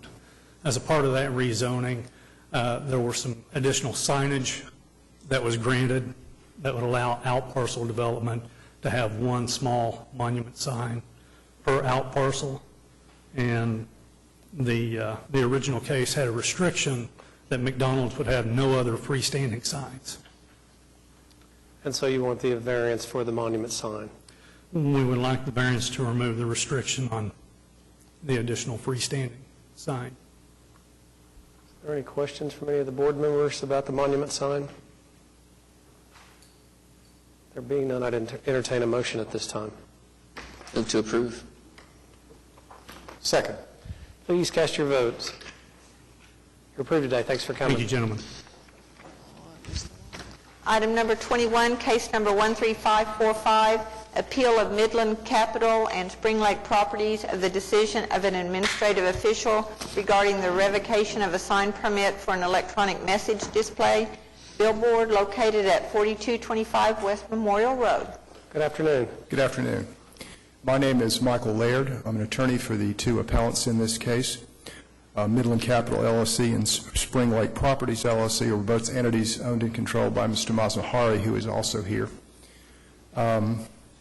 As a part of that rezoning, there were some additional signage that was granted that would allow out parcel development to have one small monument sign per out parcel. And the original case had a restriction that McDonald's would have no other freestanding signs. And so you want the variance for the monument sign? We would like the variance to remove the restriction on the additional freestanding sign. Are there any questions from any of the board members about the monument sign? There being none, I'd entertain a motion at this time. Move to approve. Second. Please cast your votes. You're approved today. Thanks for coming. Thank you, gentlemen. Item number 21, case number 13545, appeal of Midland Capital and Spring Lake Properties of the decision of an administrative official regarding the revocation of a sign permit for an electronic message display billboard located at 4225 West Memorial Road. Good afternoon. Good afternoon. My name is Michael Laird. I'm an attorney for the two appellants in this case. Midland Capital LLC and Spring Lake Properties LLC are both entities owned and controlled by Mr. Mazahari, who is also here.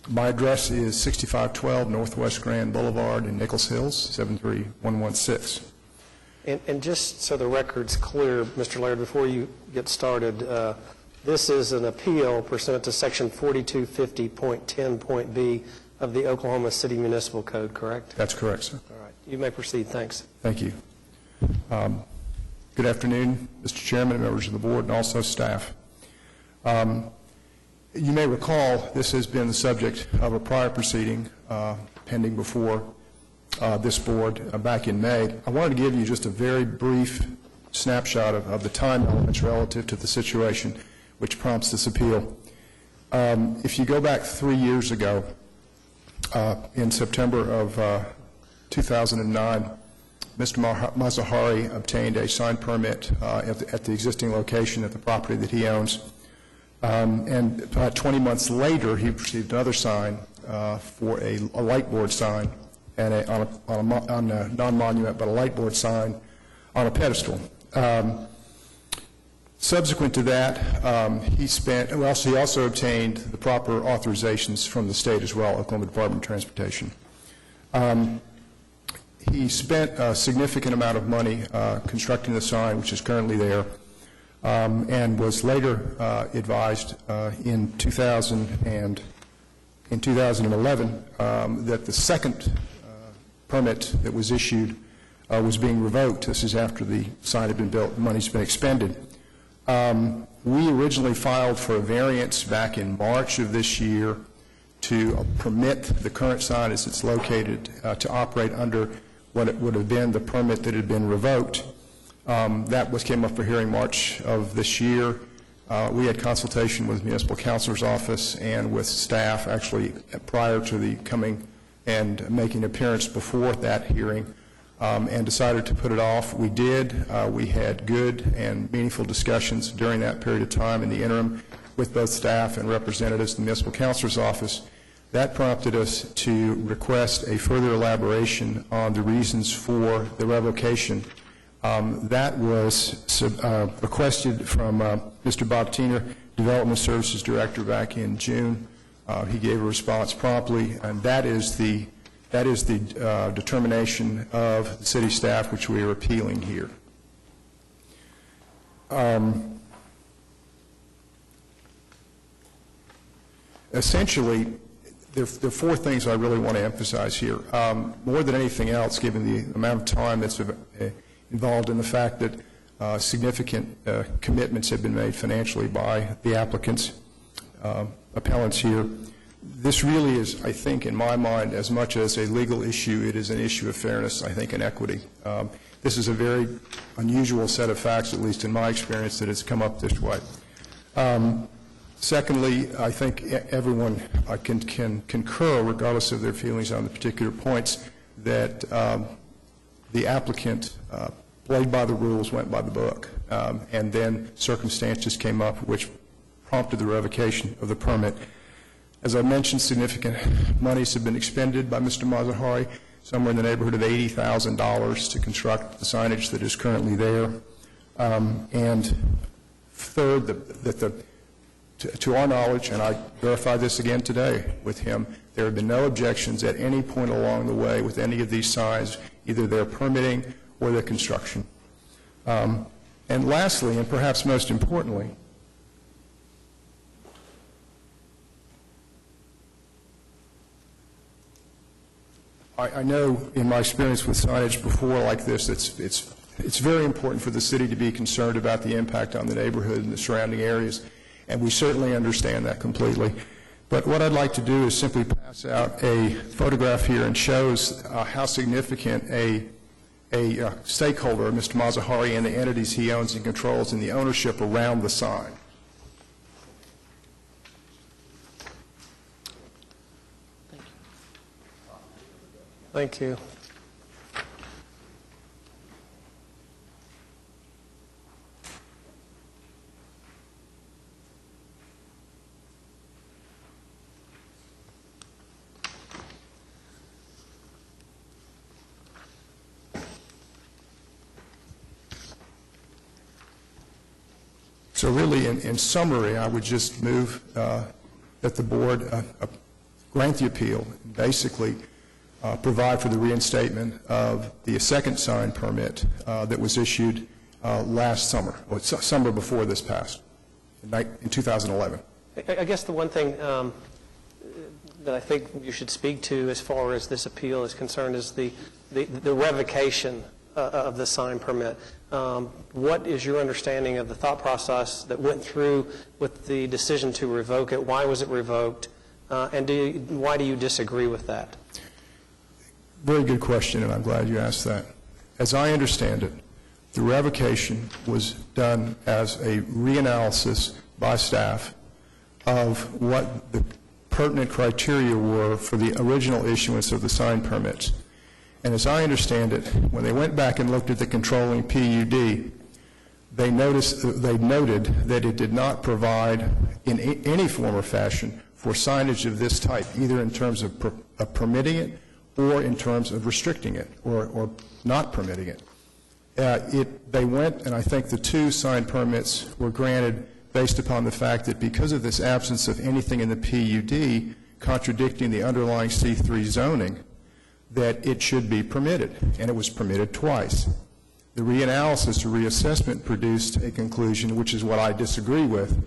My address is 6512 Northwest Grand Boulevard in Nichols Hills, 73116. And just so the record's clear, Mr. Laird, before you get started, this is an appeal pursuant to Section 4250.10.b of the Oklahoma City Municipal Code, correct? That's correct, sir. All right. You may proceed. Thanks. Thank you. Good afternoon, Mr. Chairman and members of the board, and also staff. You may recall this has been the subject of a prior proceeding pending before this board back in May. I wanted to give you just a very brief snapshot of the time elements relative to the situation which prompts this appeal. If you go back 3 years ago, in September of 2009, Mr. Mazahari obtained a sign permit at the existing location at the property that he owns. And about 20 months later, he received another sign for a light board sign and on a non-monument, but a light board sign on a pedestal. Subsequent to that, he also obtained the proper authorizations from the state as well, Oklahoma Department of Transportation. He spent a significant amount of money constructing the sign, which is currently there, and was later advised in 2011 that the second permit that was issued was being revoked. This is after the sign had been built, money's been expended. We originally filed for a variance back in March of this year to permit the current sign as it's located to operate under what it would have been the permit that had been revoked. That came up for hearing March of this year. We had consultation with the municipal counselor's office and with staff actually prior to the coming and making appearance before that hearing, and decided to put it off. We did. We had good and meaningful discussions during that period of time in the interim with both staff and representatives of the municipal counselor's office. That prompted us to request a further elaboration on the reasons for the revocation. That was requested from Mr. Bob Tiener, Development Services Director, back in June. He gave a response promptly, and that is the determination of the city staff which we are appealing here. Essentially, there are four things I really want to emphasize here. More than anything else, given the amount of time that's involved in the fact that significant commitments have been made financially by the applicants, appellants here, this really is, I think, in my mind, as much as a legal issue, it is an issue of fairness, I think, and equity. This is a very unusual set of facts, at least in my experience, that it's come up this way. Secondly, I think everyone can concur, regardless of their feelings on the particular points, that the applicant played by the rules, went by the book, and then circumstances came up which prompted the revocation of the permit. As I mentioned, significant monies have been expended by Mr. Mazahari, somewhere in the neighborhood of $80,000 to construct the signage that is currently there. And third, to our knowledge, and I verified this again today with him, there have been no objections at any point along the way with any of these signs, either their permitting or their construction. And lastly, and perhaps most importantly, I know in my experience with signage before like this, it's very important for the city to be concerned about the impact on the neighborhood and the surrounding areas, and we certainly understand that completely. But what I'd like to do is simply pass out a photograph here and shows how significant a stakeholder, Mr. Mazahari, and the entities he owns and controls and the ownership around the sign. Thank you. So really, in summary, I would just move that the board grant the appeal, and basically provide for the reinstatement of the second sign permit that was issued last summer, or summer before this passed, in 2011. I guess the one thing that I think you should speak to as far as this appeal is concerned is the revocation of the sign permit. What is your understanding of the thought process that went through with the decision to revoke it? Why was it revoked? And why do you disagree with that? Very good question, and I'm glad you asked that. As I understand it, the revocation was done as a reanalysis by staff of what the pertinent criteria were for the original issuance of the sign permits. And as I understand it, when they went back and looked at the controlling PUD, they noted that it did not provide in any form or fashion for signage of this type, either in terms of permitting it or in terms of restricting it or not permitting it. They went, and I think the two sign permits were granted based upon the fact that because of this absence of anything in the PUD contradicting the underlying C3 zoning, that it should be permitted, and it was permitted twice. The reanalysis or reassessment produced a conclusion, which is what I disagree with,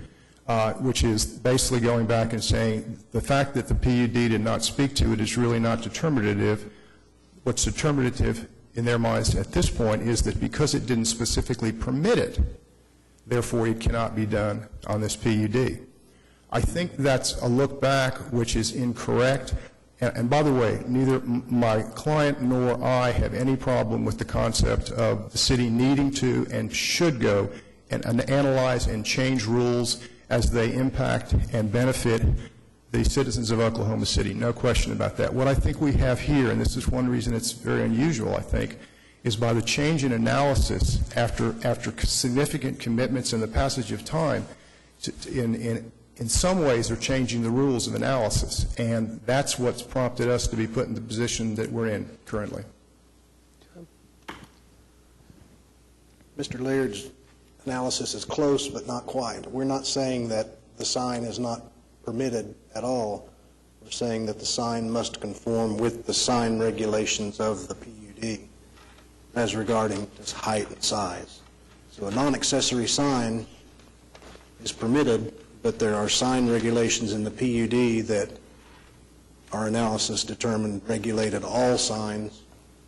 which is basically going back and saying the fact that the PUD did not speak to it is really not determinative. What's determinative in their minds at this point is that because it didn't specifically permit it, therefore it cannot be done on this PUD. I think that's a look back which is incorrect. And by the way, neither my client nor I have any problem with the concept of the city needing to and should go and analyze and change rules as they impact and benefit the citizens of Oklahoma City. No question about that. What I think we have here, and this is one reason it's very unusual, I think, is by the change in analysis after significant commitments in the passage of time, in some ways are changing the rules of analysis, and that's what's prompted us to be put in the position that we're in currently. Mr. Laird's analysis is close, but not quite. We're not saying that the sign is not permitted at all. We're saying that the sign must conform with the sign regulations of the PUD as regarding its height and size. So a non-accessory sign is permitted, but there are sign regulations in the PUD that our analysis determined regulated all signs,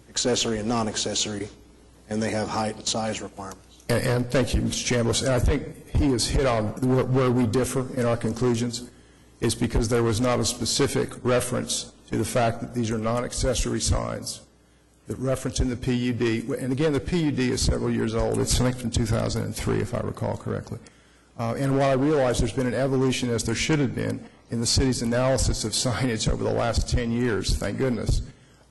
accessory and non-accessory, and they have height and size requirements. And thank you, Mr. Chambliss. And I think he has hit on where we differ in our conclusions. is because there was not a specific reference to the fact that these are non-accessory signs that reference in the PUD. And again, the PUD is several years old. It's, I think, from 2003, if I recall correctly. And while I realize there's been an evolution, as there should have been, in the city's analysis of signage over the last 10 years, thank goodness,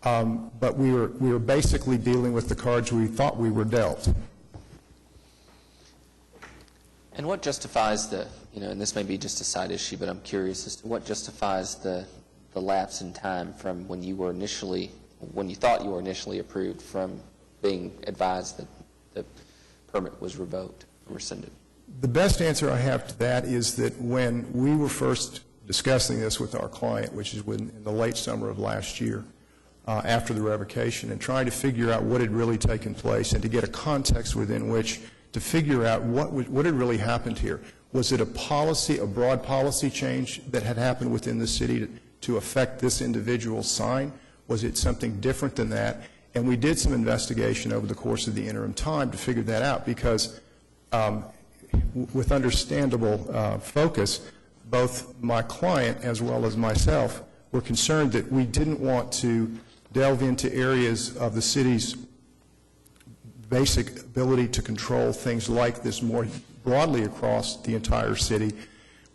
but we were basically dealing with the cards we thought we were dealt. And what justifies the, and this may be just a side issue, but I'm curious as to what justifies the lapse in time from when you thought you were initially approved from being advised that the permit was revoked or rescinded? The best answer I have to that is that when we were first discussing this with our client, which is in the late summer of last year, after the revocation, and trying to figure out what had really taken place and to get a context within which to figure out what had really happened here. Was it a broad policy change that had happened within the city to affect this individual sign? Was it something different than that? And we did some investigation over the course of the interim time to figure that out, because with understandable focus, both my client as well as myself were concerned that we didn't want to delve into areas of the city's basic ability to control things like this more broadly across the entire city.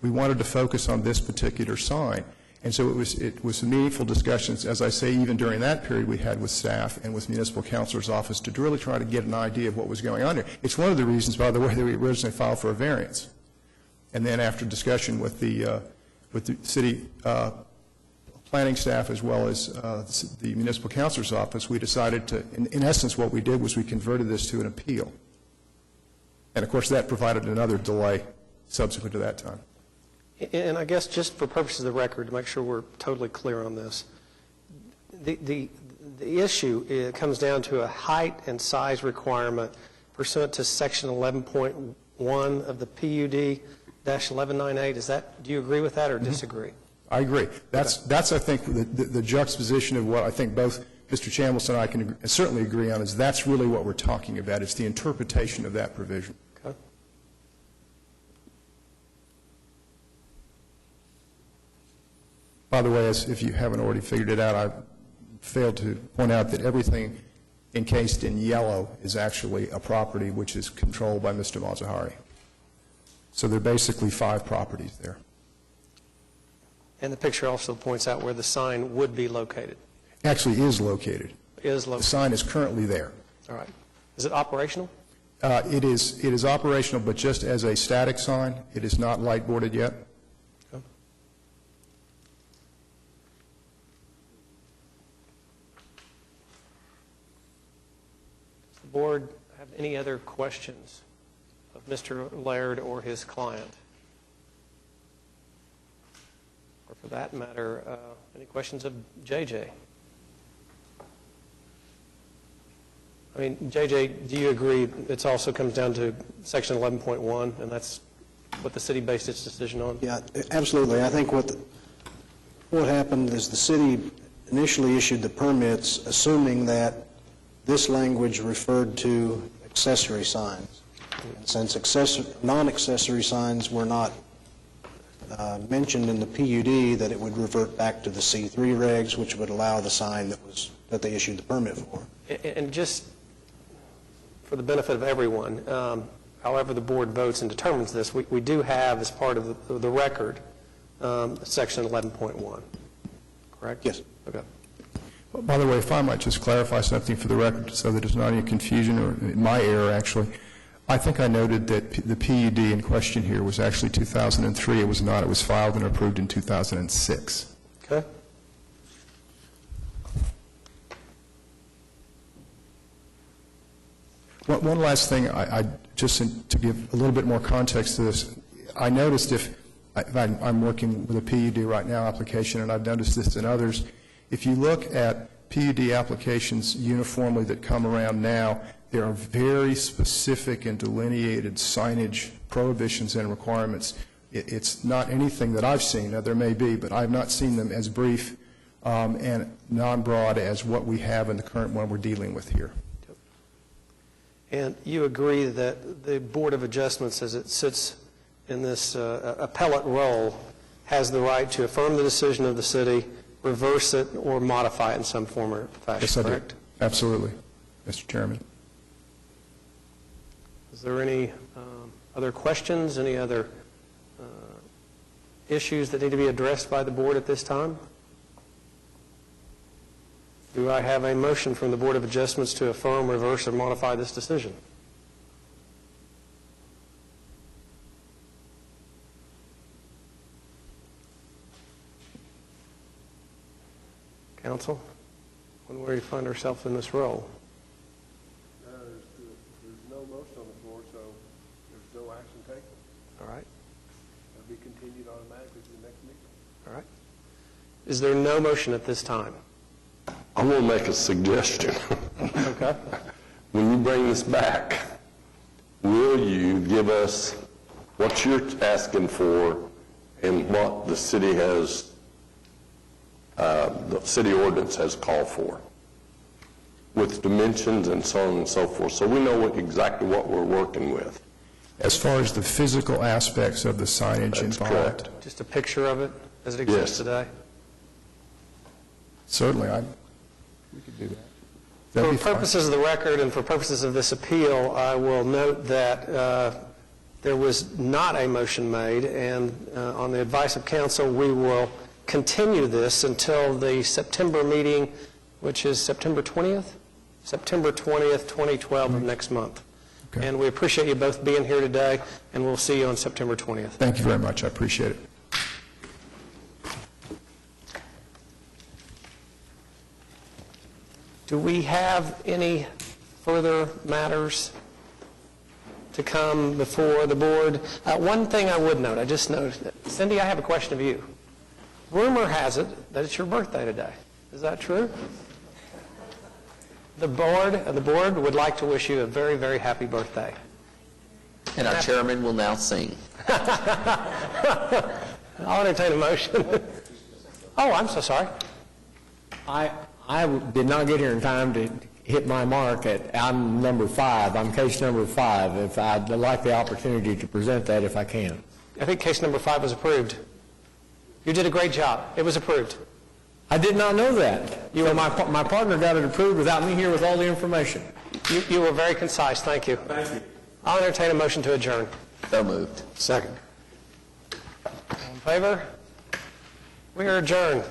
We wanted to focus on this particular sign. And so it was meaningful discussions, as I say, even during that period we had with staff and with municipal counselor's office to really try to get an idea of what was going on here. It's one of the reasons, by the way, that we originally filed for a variance. And then after discussion with the city planning staff as well as the municipal counselor's office, we decided to, in essence, what we did was we converted this to an appeal. And of course that provided another delay subsequent to that time. And I guess just for purposes of the record, to make sure we're totally clear on this, the issue comes down to a height and size requirement pursuant to Section 11.1 of the PUD-1198. Do you agree with that or disagree? I agree. That's I think, the juxtaposition of what I think both Mr. Chambliss and I can certainly agree on is that's really what we're talking about. It's the interpretation of that provision. Okay. By the way, if you haven't already figured it out, I failed to point out that everything encased in yellow is actually a property which is controlled by Mr. Mazahari. So there are basically 5 properties there. And the picture also points out where the sign would be located. Actually is located. The sign is currently there. All right. Is it operational? It is operational, but just as a static sign. It is not light boarded yet. Okay. Does the board have any other questions of Mr. Laird or his client? Or for that matter, any questions of JJ? I mean, JJ, do you agree it also comes down to Section 11.1, and that's what the city based its decision on? Yeah, absolutely. I think what happened is the city initially issued the permits assuming that this language referred to accessory signs. And since non-accessory signs were not mentioned in the PUD, that it would revert back to the C3 regs, which would allow the sign that they issued the permit for. And just for the benefit of everyone, however the board votes and determines this, we do have as part of the record Section 11.1, correct? Yes. Okay. By the way, if I might just clarify something for the record so that there's not any confusion, or my error actually, I think I noted that the PUD in question here was actually 2003. It was not. It was filed and approved in 2006. Okay. One last thing, I just to give a little bit more context to this, I noticed if I'm working with a PUD right now application, and I've noticed this in others, if you look at PUD applications uniformly that come around now, there are very specific and delineated signage prohibitions and requirements. It's not anything that I've seen. Now, there may be, but I've not seen them as brief and non-broad as what we have in the current one we're dealing with here. And you agree that the Board of Adjustments, as it sits in this appellate role, has the right to affirm the decision of the city, reverse it, or modify it in some form or fashion, Yes, I do. correct? Absolutely, Mr. Chairman. Is there any other questions, any other issues that need to be addressed by the board at this time? Do I have a motion from the Board of Adjustments to affirm, reverse, or modify this decision? Council, when we find ourselves in this role? There's no motion on the floor, so there's no action taken. All right. It'll be continued automatically to the next meeting. All right. Is there no motion at this time? I'm going to make a suggestion. Okay. When you bring this back, will you give us what you're asking for and what the city has, the city ordinance has called for, with dimensions and so on and so forth, so we know exactly what we're working with? As far as the physical aspects of the signage That's involved, correct. Just a picture of it as it exists Yes. today? certainly, we could do that. For That'd be fine. purposes of the record and for purposes of this appeal, I will note that there was not a motion made, and on the advice of council, we will continue this until the September meeting, which is September 20th? September 20th, 2012 of next month. Okay. And we appreciate you both being here today, and we'll see you on September 20th. Thank you very much, I appreciate it. Do we have any further matters to come before the board? One thing I would note, I just noticed, Cindy, I have a question of you. Rumor has it that it's your birthday today. Is that true? The board would like to wish you a very, very happy birthday. And our chairman will now sing. I'll entertain a motion. Oh, I'm so sorry. I did not get here in time to hit my mark I'm number 5. I'm case number 5. If I'd like the opportunity to present that if I can. I think case number 5 was approved. You did a great job. It was approved. I did not know that. My partner got it approved without me here with all the information. You were very concise. Thank you. Thank you. I'll entertain a motion to adjourn. So moved. Second. All in favor? We are adjourned.